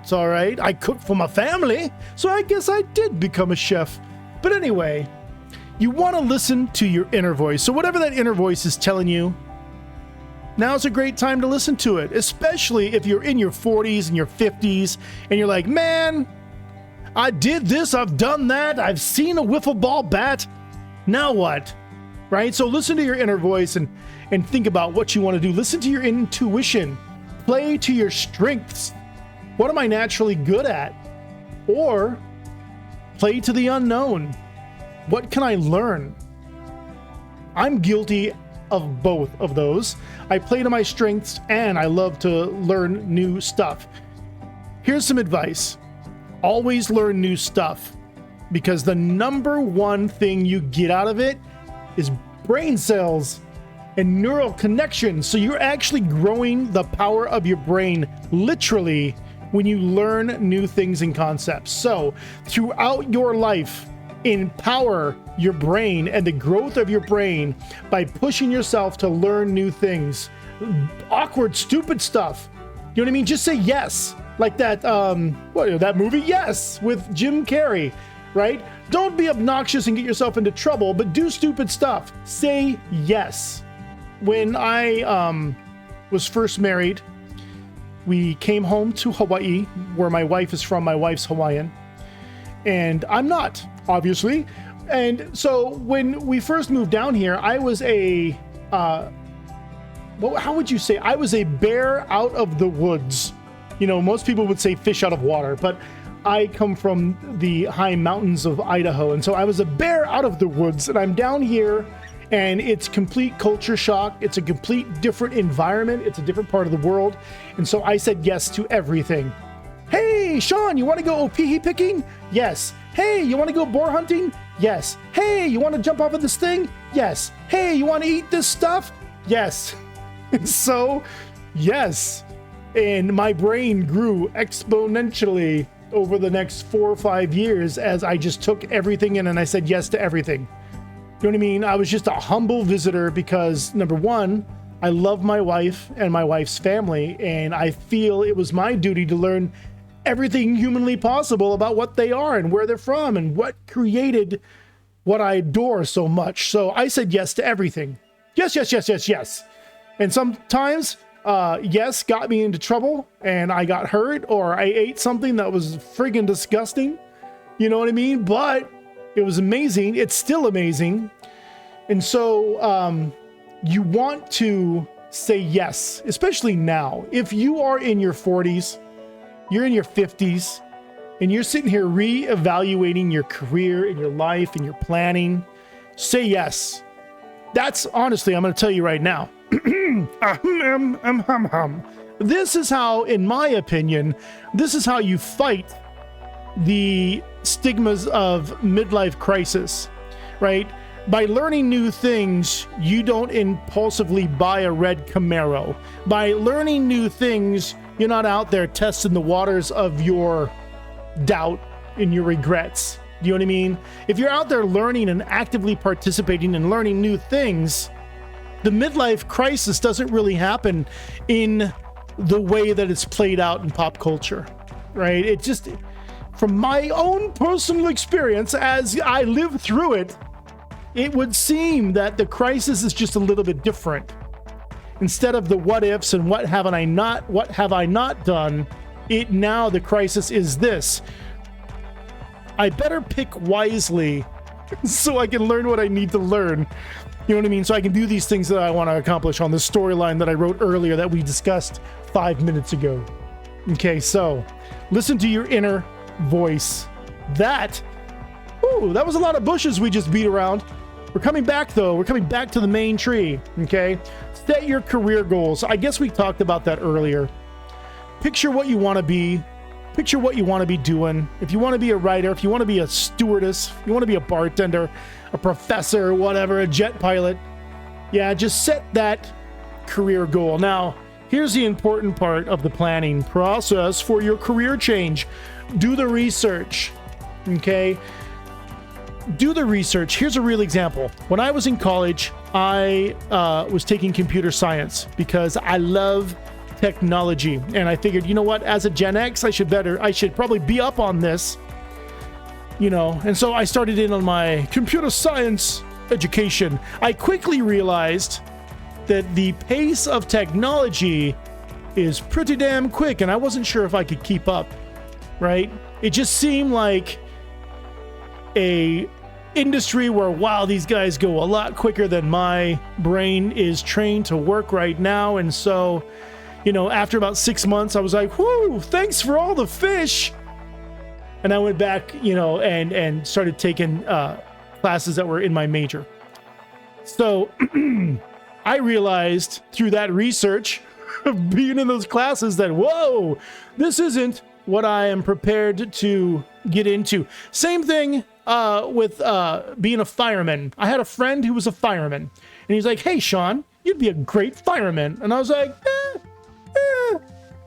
It's all right. I cooked for my family, so I guess I did become a chef. But anyway, you want to listen to your inner voice. So whatever that inner voice is telling you, now's a great time to listen to it, especially if you're in your 40s and your 50s and you're like, man, I did this, I've done that, I've seen a wiffle ball bat. Now what? Right? So listen to your inner voice and think about what you want to do. Listen to your intuition. Play to your strengths. What am I naturally good at? Or play to the unknown. What can I learn? I'm guilty of both of those. I play to my strengths and I love to learn new stuff. Here's some advice. Always learn new stuff, because the number one thing you get out of it is brain cells and neural connections. So you're actually growing the power of your brain literally when you learn new things and concepts. So throughout your life, empower your brain and the growth of your brain by pushing yourself to learn new things. Awkward, stupid stuff. You know what I mean? Just say yes. Like that, that movie, Yes, with Jim Carrey, right? Don't be obnoxious and get yourself into trouble, but do stupid stuff. Say yes. When I was first married, we came home to Hawaii, where my wife is from. My wife's Hawaiian, and I'm not, obviously. And so when we first moved down here, I was how would you say? I was a bear out of the woods. Most people would say fish out of water, but I come from the high mountains of Idaho. And so I was a bear out of the woods, and I'm down here, and it's complete culture shock. It's a complete different environment. It's a different part of the world. And so I said yes to everything. Hey, Sean, you want to go opihi picking? Yes. Hey, you want to go boar hunting? Yes. Hey, you want to jump off of this thing? Yes. Hey, you want to eat this stuff? Yes. And so, yes. And my brain grew exponentially over the next 4 or 5 years as I just took everything in and I said yes to everything. You know what I mean? I was just a humble visitor because, number one, I love my wife and my wife's family, and I feel it was my duty to learn everything humanly possible about what they are and where they're from and what created what I adore so much. So I said yes to everything. Yes, yes, yes, yes, yes. And sometimes yes got me into trouble and I got hurt, or I ate something that was friggin' disgusting. You know what I mean? But it was amazing. It's still amazing. And so you want to say yes, especially now. If you are in your 40s, you're in your 50s, and you're sitting here re-evaluating your career and your life and your planning, say yes. That's honestly, I'm going to tell you right now. This is how, in my opinion, this is how you fight the stigmas of midlife crisis, right? By learning new things, you don't impulsively buy a red Camaro. By learning new things, you're not out there testing the waters of your doubt and your regrets. Do you know what I mean? If you're out there learning and actively participating and learning new things, the midlife crisis doesn't really happen in the way that it's played out in pop culture, right? It just, from my own personal experience, as I live through it, it would seem that the crisis is just a little bit different. Instead of the what ifs and what have I not done, now the crisis is this. I better pick wisely so I can learn what I need to learn. You know what I mean? So I can do these things that I want to accomplish on this storyline that I wrote earlier that we discussed 5 minutes ago. Okay, so listen to your inner voice. That was a lot of bushes we just beat around. We're coming back though. We're coming back to the main tree. Okay, set your career goals. I guess we talked about that earlier. Picture what you want to be. Picture what you want to be doing. If you want to be a writer, if you want to be a stewardess, if you want to be a bartender, a professor, whatever, a jet pilot, yeah, just set that career goal. Now, here's the important part of the planning process for your career change. Do the research, okay? Do the research. Here's a real example. When I was in college, I was taking computer science because I love technology, and I figured, you know what, as a Gen X, I should probably be up on this, you know. And so I started in on my computer science education. I quickly realized that the pace of technology is pretty damn quick, and I wasn't sure if I could keep up, right? It just seemed like a industry where, wow, these guys go a lot quicker than my brain is trained to work right now. And so, you know, after about 6 months, I was like, whoo, thanks for all the fish. And I went back, you know, and started taking classes that were in my major. So I realized through that research of being in those classes that, whoa, this isn't what I am prepared to get into. Same thing with being a fireman. I had a friend who was a fireman, and he's like, hey, Sean, you'd be a great fireman. And I was like,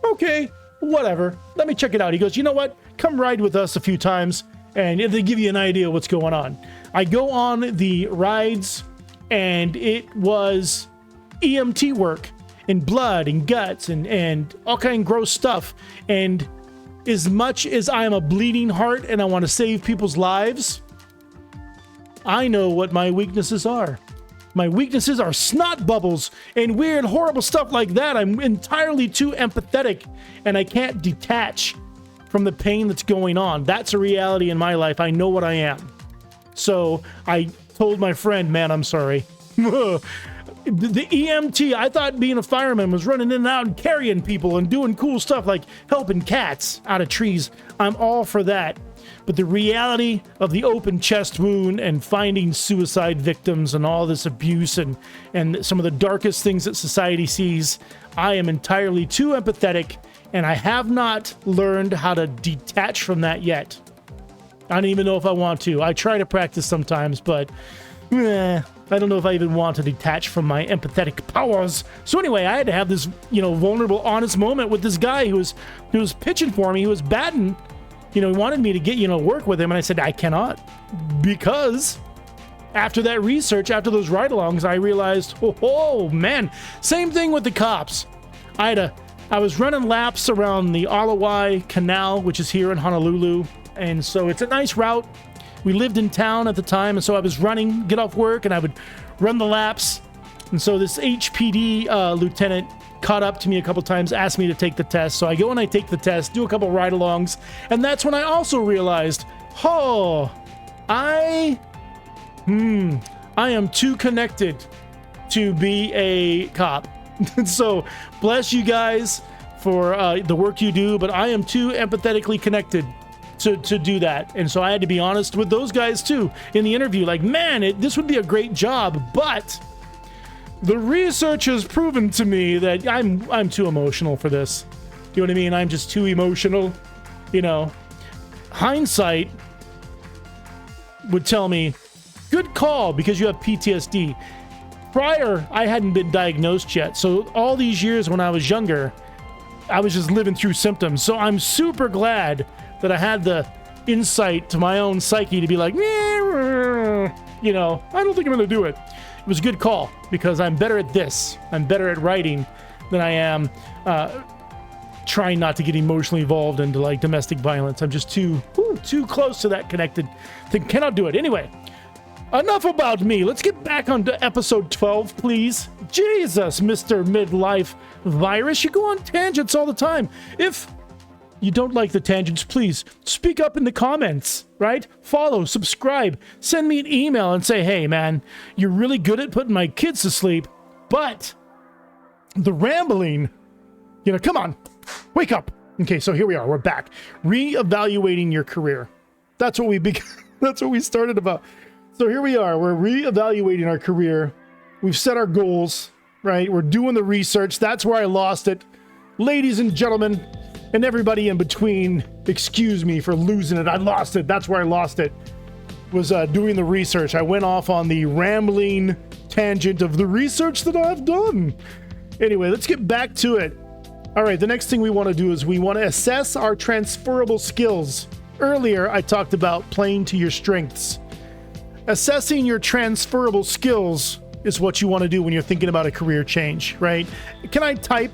okay, whatever. Let me check it out. He goes, you know what? Come ride with us a few times, and they give you an idea what's going on. I go on the rides, and it was EMT work, and blood and guts and all kind of gross stuff. And as much as I am a bleeding heart and I want to save people's lives, I know what my weaknesses are. My weaknesses are snot bubbles and weird, horrible stuff like that. I'm entirely too empathetic, and I can't detach from the pain that's going on. That's a reality in my life. I know what I am. So I told my friend, man, I'm sorry. The EMT, I thought being a fireman was running in and out and carrying people and doing cool stuff like helping cats out of trees. I'm all for that. But the reality of the open chest wound and finding suicide victims and all this abuse and some of the darkest things that society sees, I am entirely too empathetic, and I have not learned how to detach from that yet. I don't even know if I want to. I try to practice sometimes, but I don't know if I even want to detach from my empathetic powers. So anyway, I had to have this, you know, vulnerable, honest moment with this guy who was pitching for me. He was batting. You know, he wanted me to get, you know, work with him. And I said, I cannot, because after that research, after those ride-alongs, I realized, oh man, same thing with the cops. I was running laps around the Alawai Canal, which is here in Honolulu. And so it's a nice route. We lived in town at the time, and so I was get off work, and I would run the laps. And so this HPD lieutenant caught up to me a couple times, asked me to take the test. So I go and I take the test, do a couple ride-alongs, and that's when I also realized, I am too connected to be a cop. So bless you guys for the work you do, but I am too empathetically connected to do that. And so I had to be honest with those guys too in the interview, like, man, this would be a great job, but the research has proven to me that I'm too emotional for this. You know what I mean? I'm just too emotional. You know, hindsight would tell me, good call, because you have PTSD. Prior, I hadn't been diagnosed yet. So all these years when I was younger, I was just living through symptoms. So I'm super glad that I had the insight to my own psyche to be like, you know, I don't think I'm going to do it. It was a good call, because I'm better at this. I'm better at writing than I am trying not to get emotionally involved into like domestic violence. I'm just too close to that connected thing. Cannot do it. Anyway, enough about me. Let's get back onto episode 12, please. Jesus, Mr. Midlife Virus, you go on tangents all the time. If you don't like the tangents, please speak up in the comments, right? Follow, subscribe, send me an email and say, hey man, you're really good at putting my kids to sleep, but the rambling, come on, wake up. Okay, so here we are. We're back. Reevaluating your career. That's what that's what we started about. So here we are. We're reevaluating our career. We've set our goals, right? We're doing the research. That's where I lost it. Ladies and gentlemen, and everybody in between, excuse me for losing it. I lost it. That's where I lost it. Was doing the research. I went off on the rambling tangent of the research that I've done. Anyway, let's get back to it. All right, the next thing we want to do is we want to assess our transferable skills. Earlier, I talked about playing to your strengths. Assessing your transferable skills is what you want to do when you're thinking about a career change, right? Can I type?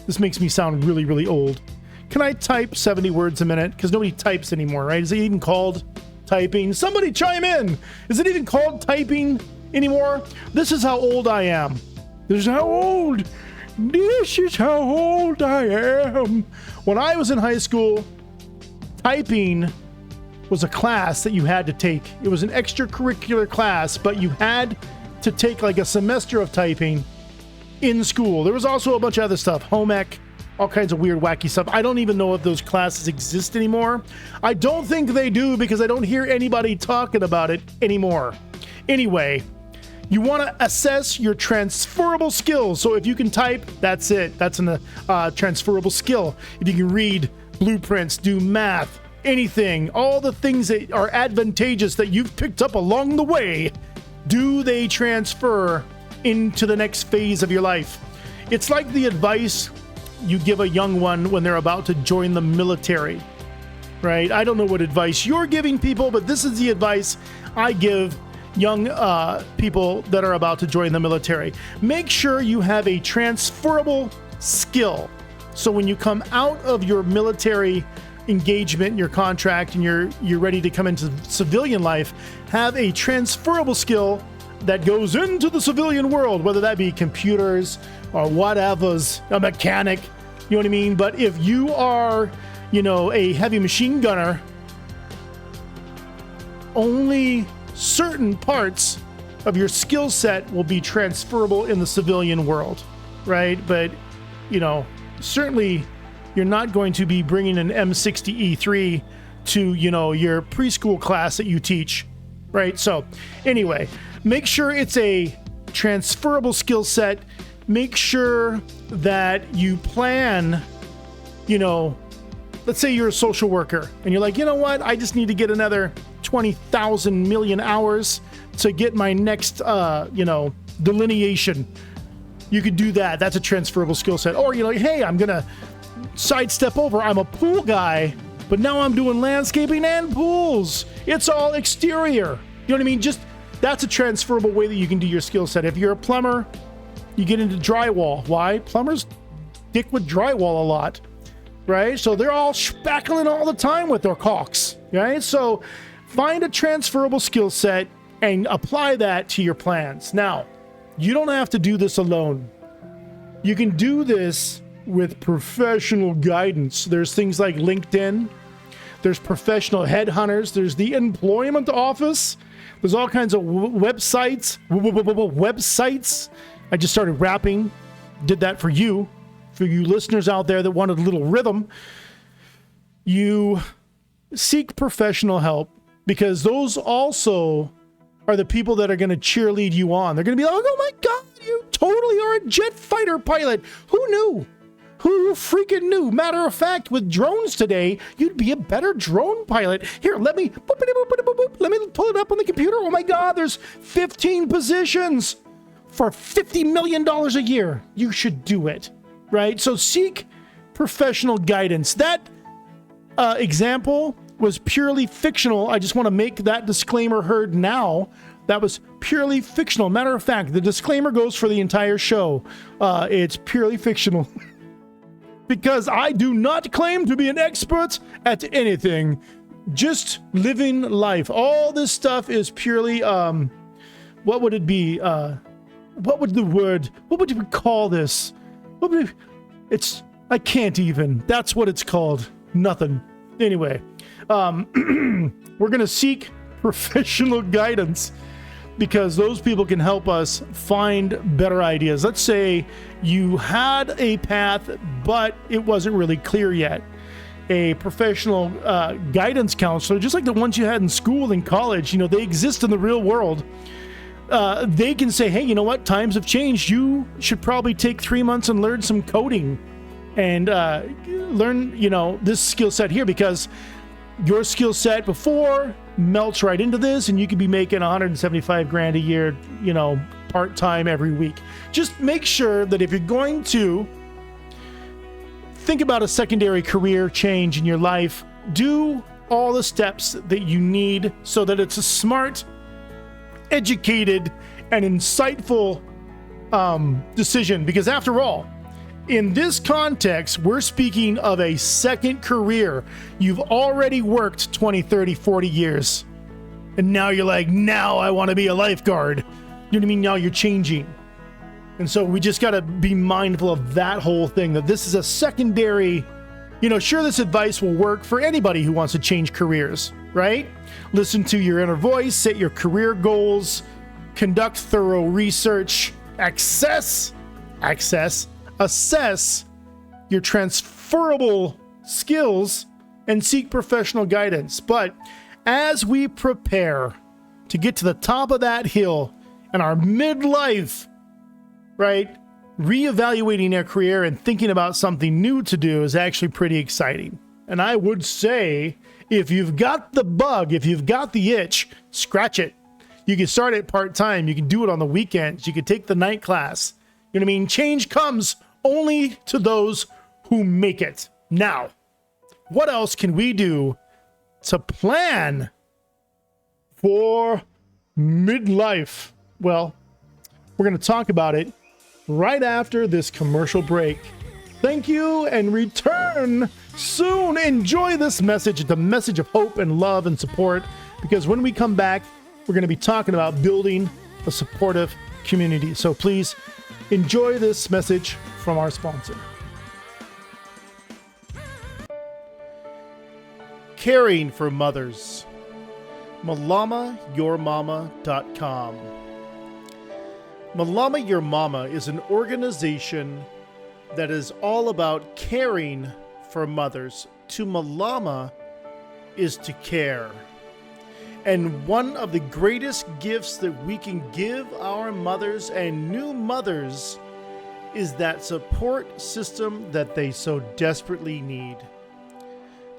This makes me sound really, really old. Can I type 70 words a minute? Because nobody types anymore, right? Is it even called typing? Somebody chime in. Is it even called typing anymore? This is how old I am. This is how old I am. When I was in high school, typing was a class that you had to take. It was an extracurricular class, but you had to take like a semester of typing in school. There was also a bunch of other stuff, home ec, all kinds of weird, wacky stuff. I don't even know if those classes exist anymore. I don't think they do because I don't hear anybody talking about it anymore. Anyway, you want to assess your transferable skills. So if you can type, that's it. That's a transferable skill. If you can read blueprints, do math, anything, all the things that are advantageous that you've picked up along the way, do they transfer into the next phase of your life? It's like the advice you give a young one when they're about to join the military, right? I don't know what advice you're giving people, but this is the advice I give young people that are about to join the military. Make sure you have a transferable skill. So when you come out of your military engagement, your contract, and you're ready to come into civilian life, have a transferable skill that goes into the civilian world, whether that be computers or whatever's, a mechanic, you know what I mean? But if you are, a heavy machine gunner, only certain parts of your skill set will be transferable in the civilian world, right? But, certainly you're not going to be bringing an M60E3 to, your preschool class that you teach, right? So anyway, make sure it's a transferable skill set. Make sure that you plan, let's say you're a social worker and you're like, you know what? I just need to get another 20,000 million hours to get my next, delineation. You could do that. That's a transferable skill set. Or, hey, I'm going to sidestep over. I'm a pool guy, but now I'm doing landscaping and pools. It's all exterior. You know what I mean? Just that's a transferable way that you can do your skill set. If you're a plumber, you get into drywall. Why? Plumbers dick with drywall a lot, right? So they're all spackling all the time with their caulks, right? So find a transferable skill set and apply that to your plans. Now, you don't have to do this alone. You can do this with professional guidance. There's things like LinkedIn. There's professional headhunters. There's the employment office. There's all kinds of websites. I just started rapping. Did that for you listeners out there that wanted a little rhythm. You seek professional help because those also are the people that are going to cheerlead you on. They're going to be like, oh my God, you totally are a jet fighter pilot. Who knew? Who freaking knew? Matter of fact, with drones today, you'd be a better drone pilot. Here, let me pull it up on the computer. Oh my God, there's 15 positions for $50 million a year. You should do it, right? So seek professional guidance. That example was purely fictional. I just want to make that disclaimer heard now. That was purely fictional. Matter of fact, the disclaimer goes for the entire show. It's purely fictional. because I do not claim to be an expert at anything. Just living life. All this stuff is purely, what would it be? What would we call this? I can't even. That's what it's called. Nothing. Anyway, we're going to seek professional guidance because those people can help us find better ideas. Let's say you had a path, but it wasn't really clear yet. A professional guidance counselor, just like the ones you had in school and college, they exist in the real world. They can say, hey, you know what? Times have changed. You should probably take 3 months and learn some coding and learn, this skill set here, because your skill set before melts right into this, and you could be making 175 grand a year, part-time every week. Just make sure that if you're going to think about a secondary career change in your life, do all the steps that you need so that it's a smart, educated, and insightful decision. Because after all, in this context, we're speaking of a second career. You've already worked 20, 30, 40 years. And now you're like, now I want to be a lifeguard. You know what I mean? Now you're changing. And so we just got to be mindful of that whole thing, that this is a secondary, sure, this advice will work for anybody who wants to change careers, right? Listen to your inner voice, set your career goals, conduct thorough research, assess your transferable skills, and seek professional guidance. But as we prepare to get to the top of that hill in our midlife, right, reevaluating our career and thinking about something new to do is actually pretty exciting. And I would say, if you've got the bug, if you've got the itch, scratch it. You can start it part-time. You can do it on the weekends. You can take the night class. You know what I mean? Change comes only to those who make it. Now, what else can we do to plan for midlife? Well, we're going to talk about it right after this commercial break. Thank you, and return soon. Enjoy this message. It's a message of hope and love and support, because when we come back, we're going to be talking about building a supportive community. So please enjoy this message from our sponsor. Caring for mothers. MalamaYourMama.com. Malama Your Mama is an organization that is all about caring for mothers. To Malama is to care. And one of the greatest gifts that we can give our mothers and new mothers is that support system that they so desperately need.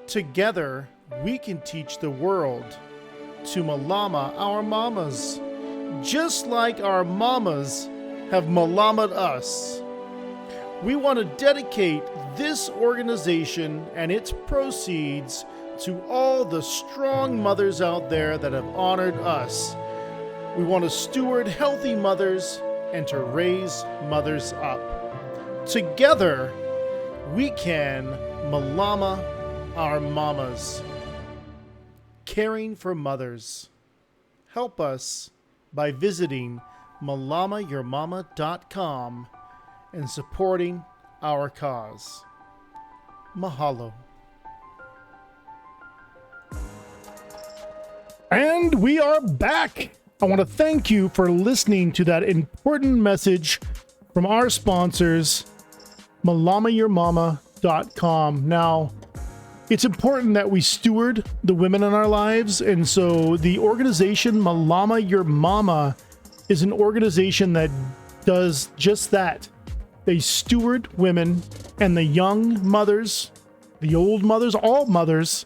Together, we can teach the world to Malama our mamas, just like our mamas have Malamaed us. We want to dedicate this organization and its proceeds to all the strong mothers out there that have honored us. We want to steward healthy mothers and to raise mothers up. Together, we can Malama our mamas. Caring for mothers. Help us by visiting MalamaYourMama.com and supporting our cause. Mahalo. And we are back. I want to thank you for listening to that important message from our sponsors, MalamaYourMama.com. Now, it's important that we steward the women in our lives, and so the organization Malama Your Mama is an organization that does just that. They steward women and the young mothers, the old mothers, all mothers,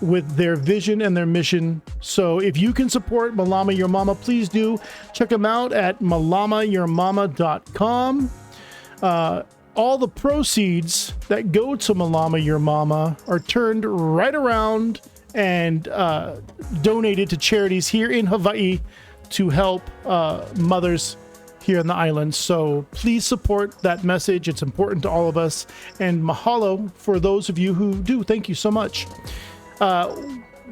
with their vision and their mission. So if you can support Malama Your Mama, please do. Check them out at MalamaYourMama.com. All the proceeds that go to Malama Your Mama are turned right around and donated to charities here in Hawaii to help mothers here in the islands. So please support that message. It's important to all of us. And mahalo for those of you who do. Thank you so much.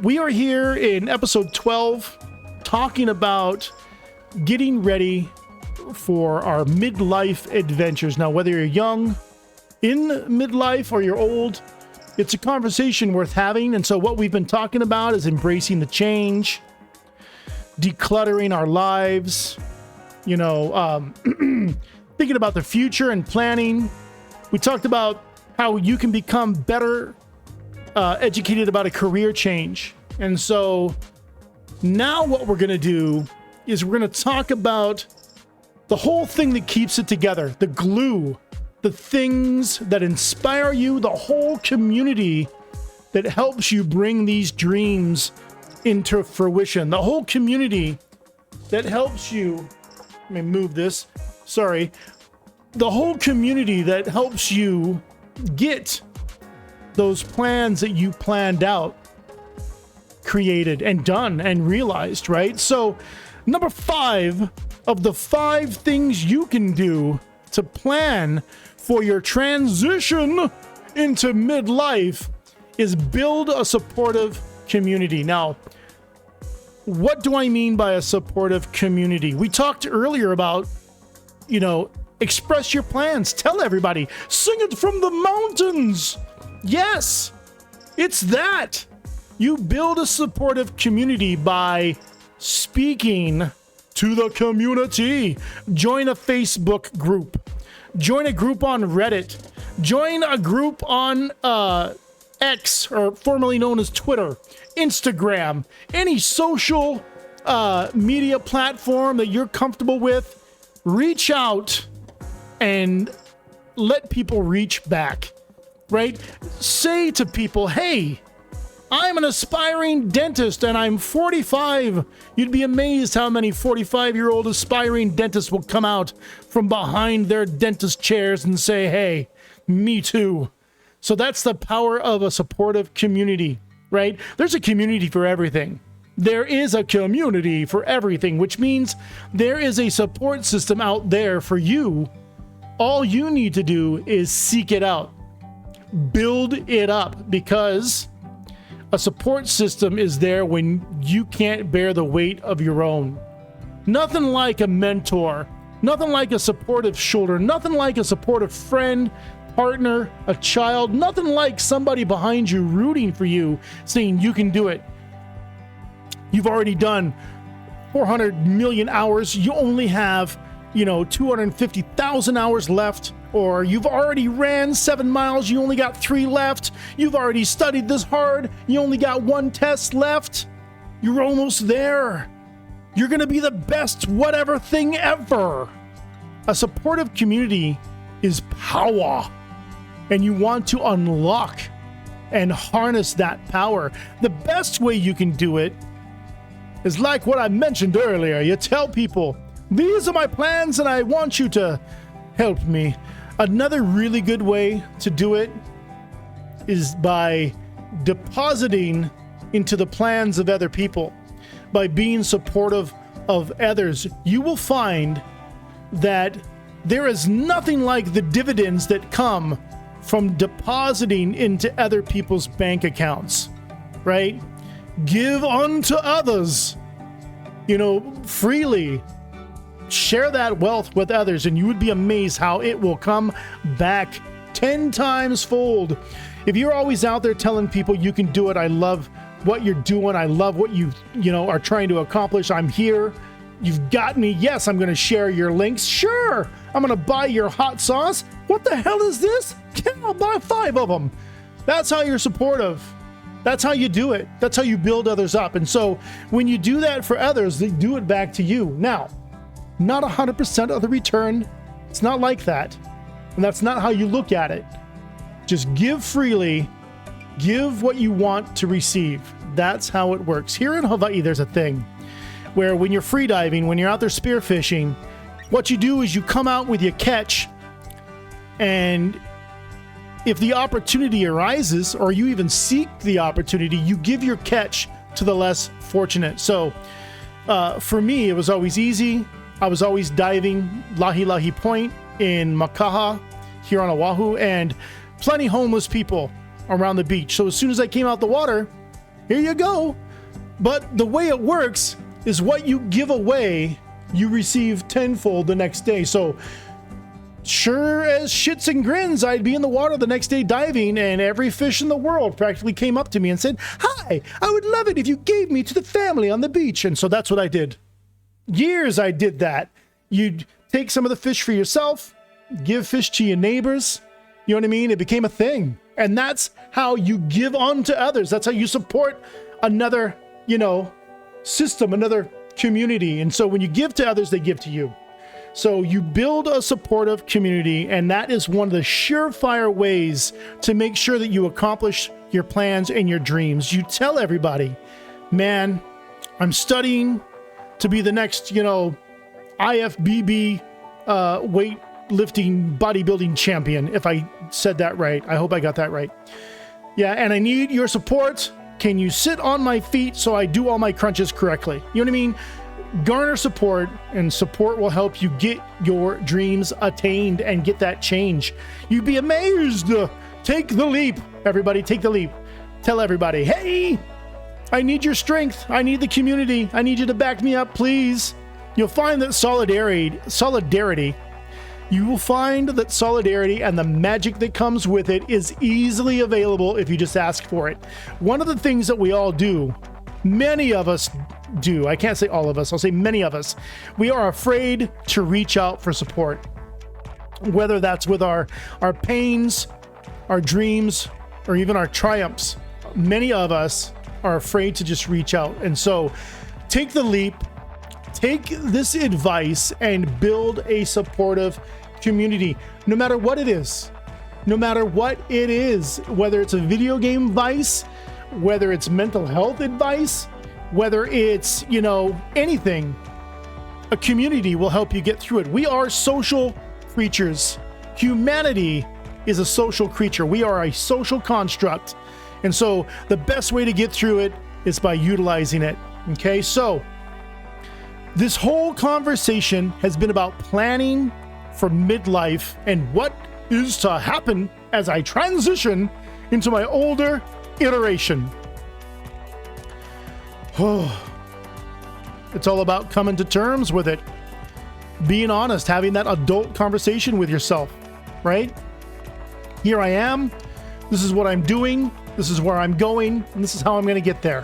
We are here in episode 12 talking about getting ready for our midlife adventures. Now, whether you're young in midlife or you're old, it's a conversation worth having. And so what we've been talking about is embracing the change, decluttering our lives, thinking about the future and planning. We talked about how you can become better educated about a career change. And so now what we're going to do is we're going to talk about the whole thing that keeps it together, the glue, the things that inspire you, the whole community that helps you bring these dreams into fruition, the whole community that helps you, let me move this, sorry, the whole community that helps you get those plans that you planned out created and done and realized, right? So number 5 of the 5 things you can do to plan for your transition into midlife is build a supportive community. Now, what do I mean by a supportive community? We talked earlier about, express your plans, tell everybody, sing it from the mountains. Yes, it's that. You build a supportive community by speaking to the community. Join a Facebook group. Join a group on Reddit. Join a group on X, or formerly known as Twitter, Instagram, any social media platform that you're comfortable with. Reach out and let people reach back, right? Say to people, hey, I'm an aspiring dentist and I'm 45. You'd be amazed how many 45-year-old aspiring dentists will come out from behind their dentist chairs and say, hey, me too. So that's the power of a supportive community, right? There's a community for everything. There is a community for everything, which means there is a support system out there for you. All you need to do is seek it out. Build it up, because a support system is there when you can't bear the weight of your own. Nothing like a mentor, nothing like a supportive shoulder, nothing like a supportive friend, partner, a child, nothing like somebody behind you rooting for you, saying you can do it. You've already done 400 million hours. You only have, 250,000 hours left. Or you've already ran 7 miles, you only got 3 left. You've already studied this hard, you only got 1 test left. You're almost there. You're gonna be the best whatever thing ever. A supportive community is power, and you want to unlock and harness that power. The best way you can do it is like what I mentioned earlier. You tell people, these are my plans and I want you to help me. Another really good way to do it is by depositing into the plans of other people, by being supportive of others. You will find that there is nothing like the dividends that come from depositing into other people's bank accounts, right? Give unto others, freely. Share that wealth with others, and you would be amazed how it will come back 10 times fold. If you're always out there telling people you can do it, I love what you're doing, I love what you are trying to accomplish, I'm here, you've got me, yes, I'm going to share your links, sure, I'm going to buy your hot sauce, what the hell is this? I'll buy 5 of them. That's how you're supportive. That's how you do it. That's how you build others up. And so when you do that for others, they do it back to you. Now, not 100% of the return. It's not like that. And that's not how you look at it. Just give freely. Give what you want to receive. That's how it works. Here in Hawaii, there's a thing where when you're freediving, when you're out there spearfishing, what you do is you come out with your catch, and if the opportunity arises, or you even seek the opportunity, you give your catch to the less fortunate. So for me, it was always easy. I was always diving Lahi Lahi Point in Makaha here on Oahu, and plenty homeless people around the beach. So as soon as I came out the water, here you go. But the way it works is what you give away, you receive tenfold the next day. So sure as shits and grins, I'd be in the water the next day diving, and every fish in the world practically came up to me and said, "Hi, I would love it if you gave me to the family on the beach." And so that's what I did. Years I did that. You'd take some of the fish for yourself, give fish to your neighbors. You know what I mean? It became a thing. And that's how you give on to others. That's how you support another, system, another community. And so when you give to others, they give to you. So you build a supportive community, and that is one of the surefire ways to make sure that you accomplish your plans and your dreams. You tell everybody, man, I'm studying to be the next, IFBB weightlifting bodybuilding champion, if I said that right. I hope I got that right. Yeah, and I need your support. Can you sit on my feet so I do all my crunches correctly? You know what I mean? Garner support, and support will help you get your dreams attained and get that change. You'd be amazed. Take the leap. Everybody, take the leap. Tell everybody, hey, I need your strength. I need the community. I need you to back me up, please. You'll find that solidarity, you will find that solidarity and the magic that comes with it is easily available if you just ask for it. One of the things that we all do, many of us do, I can't say all of us, I'll say many of us, we are afraid to reach out for support. Whether that's with our pains, our dreams, or even our triumphs, many of us are afraid to just reach out. And so take the leap, take this advice, and build a supportive community, no matter what it is. No matter what it is, whether it's a video game advice, whether it's mental health advice, whether it's, anything, a community will help you get through it. We are social creatures. Humanity is a social creature. We are a social construct. And so the best way to get through it is by utilizing it. Okay, so this whole conversation has been about planning for midlife and what is to happen as I transition into my older iteration. It's all about coming to terms with it, being honest, having that adult conversation with yourself, right? Here I am. This is what I'm doing. This is where I'm going, and this is how I'm going to get there.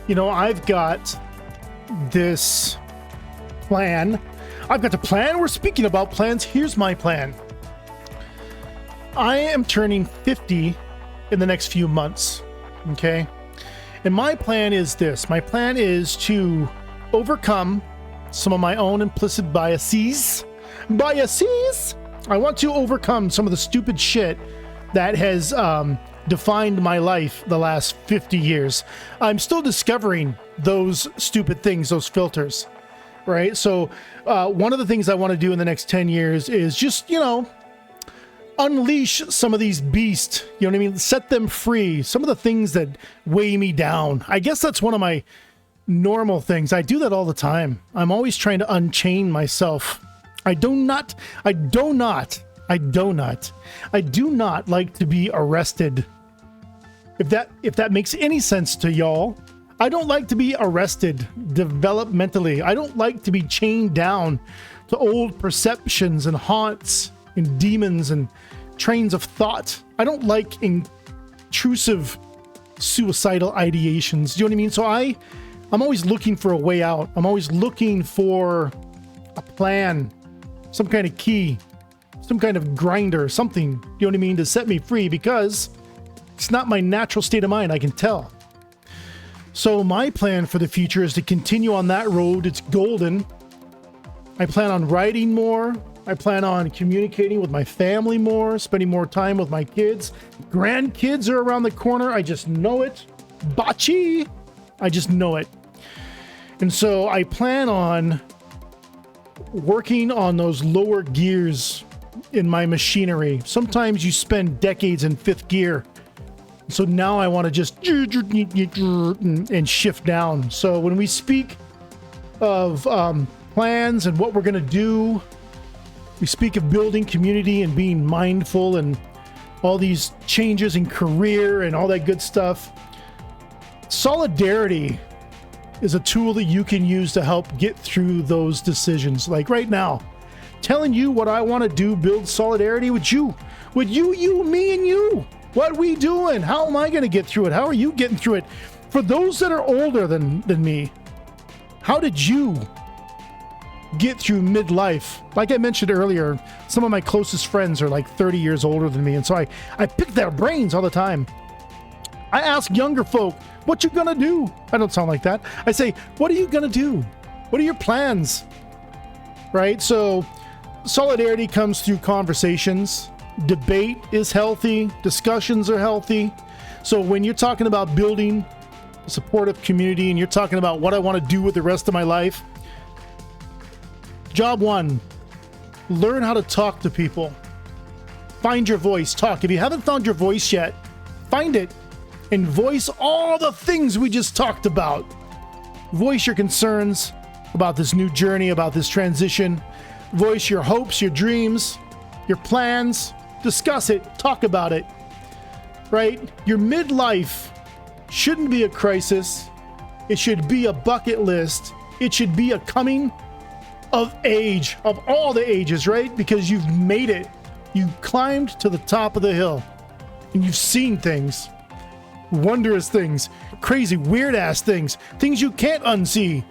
I've got this plan. I've got the plan. We're speaking about plans. Here's my plan. I am turning 50 in the next few months, okay? And my plan is this. My plan is to overcome some of my own implicit biases. I want to overcome some of the stupid shit that has defined my life the last 50 years. I'm still discovering those stupid things, those filters, right? So one of the things I want to do in the next 10 years is just, unleash some of these beasts, you know what I mean? Set them free. Some of the things that weigh me down. I guess that's one of my normal things. I do that all the time. I'm always trying to unchain myself. I do not like to be arrested. If that makes any sense to y'all, I don't like to be arrested developmentally. I don't like to be chained down to old perceptions and haunts and demons and trains of thought. I don't like intrusive suicidal ideations. Do you know what I mean? So I'm always looking for a way out. I'm always looking for a plan, some kind of key, some kind of grinder, something, you know what I mean, to set me free, because it's not my natural state of mind, I can tell. So my plan for the future is to continue on that road. It's golden. I plan on writing more. I plan on communicating with my family more, spending more time with my kids. Grandkids are around the corner. I just know it. Bachi! I just know it. And so I plan on working on those lower gears in my machinery. Sometimes you spend decades in fifth gear So now I want to just and shift down. So when we speak of plans and what we're going to do, we speak of building community and being mindful and all these changes in career and all that good stuff. Solidarity is a tool that you can use to help get through those decisions. Like right now, telling you what I want to do, build solidarity with you, me, and you. What we doing? How am I going to get through it? How are you getting through it? For those that are older than me, how did you get through midlife? Like I mentioned earlier, some of my closest friends are like 30 years older than me, and so I pick their brains all the time. I ask younger folk, what you gonna do? I don't sound like that. I say, what are you gonna do? What are your plans? Right? So solidarity comes through conversations. Debate is healthy. Discussions are healthy. So when you're talking about building a supportive community and you're talking about what I want to do with the rest of my life, job one, learn how to talk to people. Find your voice. Talk. If you haven't found your voice yet, find it and voice all the things we just talked about. Voice your concerns about this new journey, about this transition. Voice your hopes, your dreams, your plans. Discuss it. Talk about it. Right? Your midlife shouldn't be a crisis. It should be a bucket list. It should be a coming of age, of all the ages, right? Because you've made it. You climbed to the top of the hill and you've seen things, wondrous things, crazy, weird ass things you can't unsee.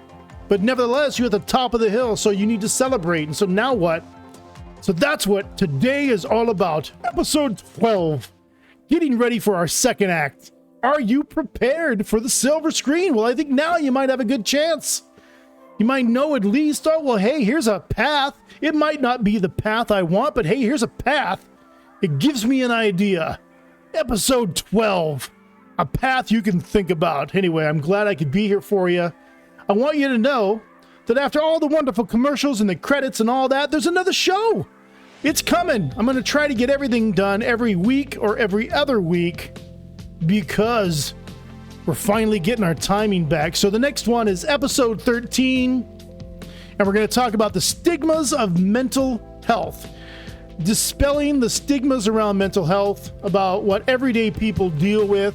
But nevertheless, you're at the top of the hill, so you need to celebrate. And so now what? So that's what today is all about. Episode 12, getting ready for our second act. Are you prepared for the silver screen? Well, I think now you might have a good chance. You might know at least, oh, well, hey, here's a path. It might not be the path I want, but hey, here's a path. It gives me an idea. Episode 12, a path you can think about. Anyway, I'm glad I could be here for you. I want you to know that after all the wonderful commercials and the credits and all that, there's another show. It's coming. I'm going to try to get everything done every week or every other week because we're finally getting our timing back. So the next one is episode 13, and we're going to talk about the stigmas of mental health. Dispelling the stigmas around mental health, about what everyday people deal with.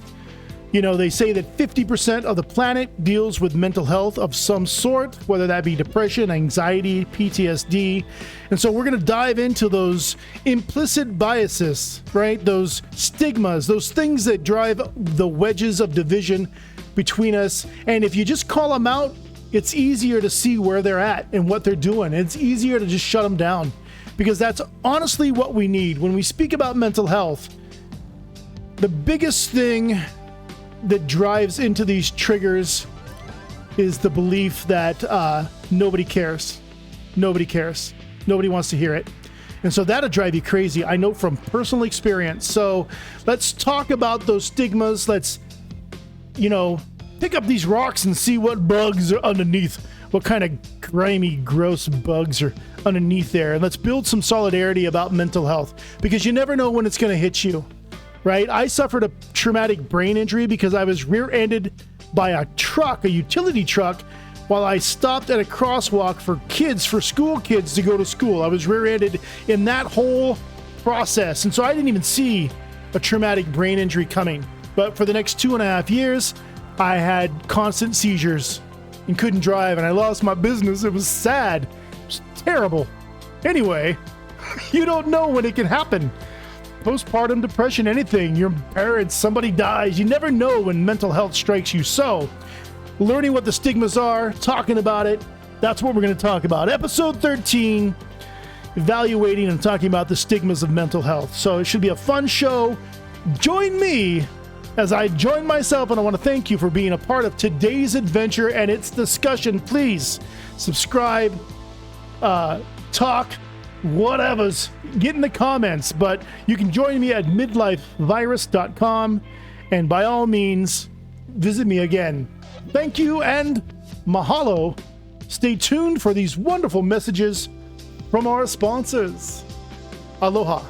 You know, they say that 50% of the planet deals with mental health of some sort, whether that be depression, anxiety, PTSD. And so we're going to dive into those implicit biases, right? Those stigmas, those things that drive the wedges of division between us. And if you just call them out, it's easier to see where they're at and what they're doing. It's easier to just shut them down, because that's honestly what we need. When we speak about mental health, the biggest thing that drives into these triggers is the belief that nobody cares. Nobody cares. Nobody wants to hear it. And so that'll drive you crazy. I know from personal experience. So let's talk about those stigmas. Let's, pick up these rocks and see what bugs are underneath. What kind of grimy, gross bugs are underneath there. And let's build some solidarity about mental health, because you never know when it's going to hit you. Right? I suffered a traumatic brain injury because I was rear-ended by a truck, a utility truck, while I stopped at a crosswalk for school kids to go to school. I was rear-ended in that whole process. And so I didn't even see a traumatic brain injury coming. But for the next 2.5 years, I had constant seizures and couldn't drive, and I lost my business. It was sad. It was terrible. Anyway, you don't know when it can happen. Postpartum depression, anything, your parents, somebody dies. You never know when mental health strikes you. So, learning what the stigmas are, talking about it, that's what we're going to talk about. Episode 13, evaluating and talking about the stigmas of mental health. So, it should be a fun show. Join me as I join myself, and I want to thank you for being a part of today's adventure and its discussion. Please subscribe, talk, whatever's, get in the comments. But you can join me at midlifevirus.com, and by all means visit me again. Thank you and mahalo. Stay tuned for these wonderful messages from our sponsors. Aloha.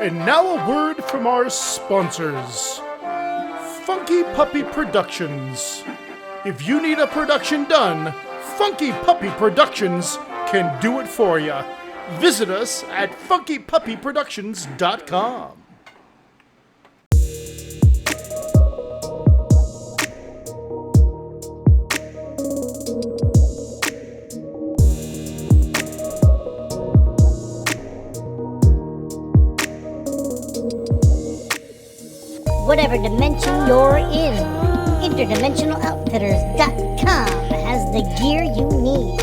And now a word from our sponsors. Funky Puppy Productions. If you need a production done, Funky Puppy Productions can do it for you. Visit us at funkypuppyproductions.com. Whatever dimension you're in, InterdimensionalOutfitters.com has the gear you need.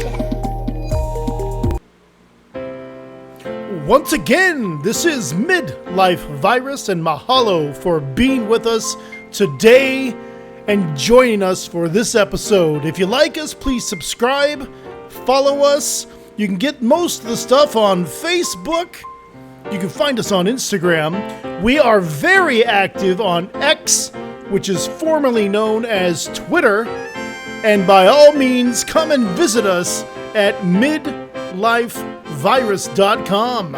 Once again, this is Midlife Virus, and mahalo for being with us today and joining us for this episode. If you like us, please subscribe, follow us. You can get most of the stuff on Facebook. You can find us on Instagram. We are very active on X, which is formerly known as Twitter. And by all means, come and visit us at midlifevirus.com.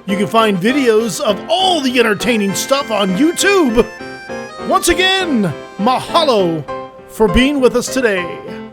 You can find videos of all the entertaining stuff on YouTube. Once again, mahalo for being with us today.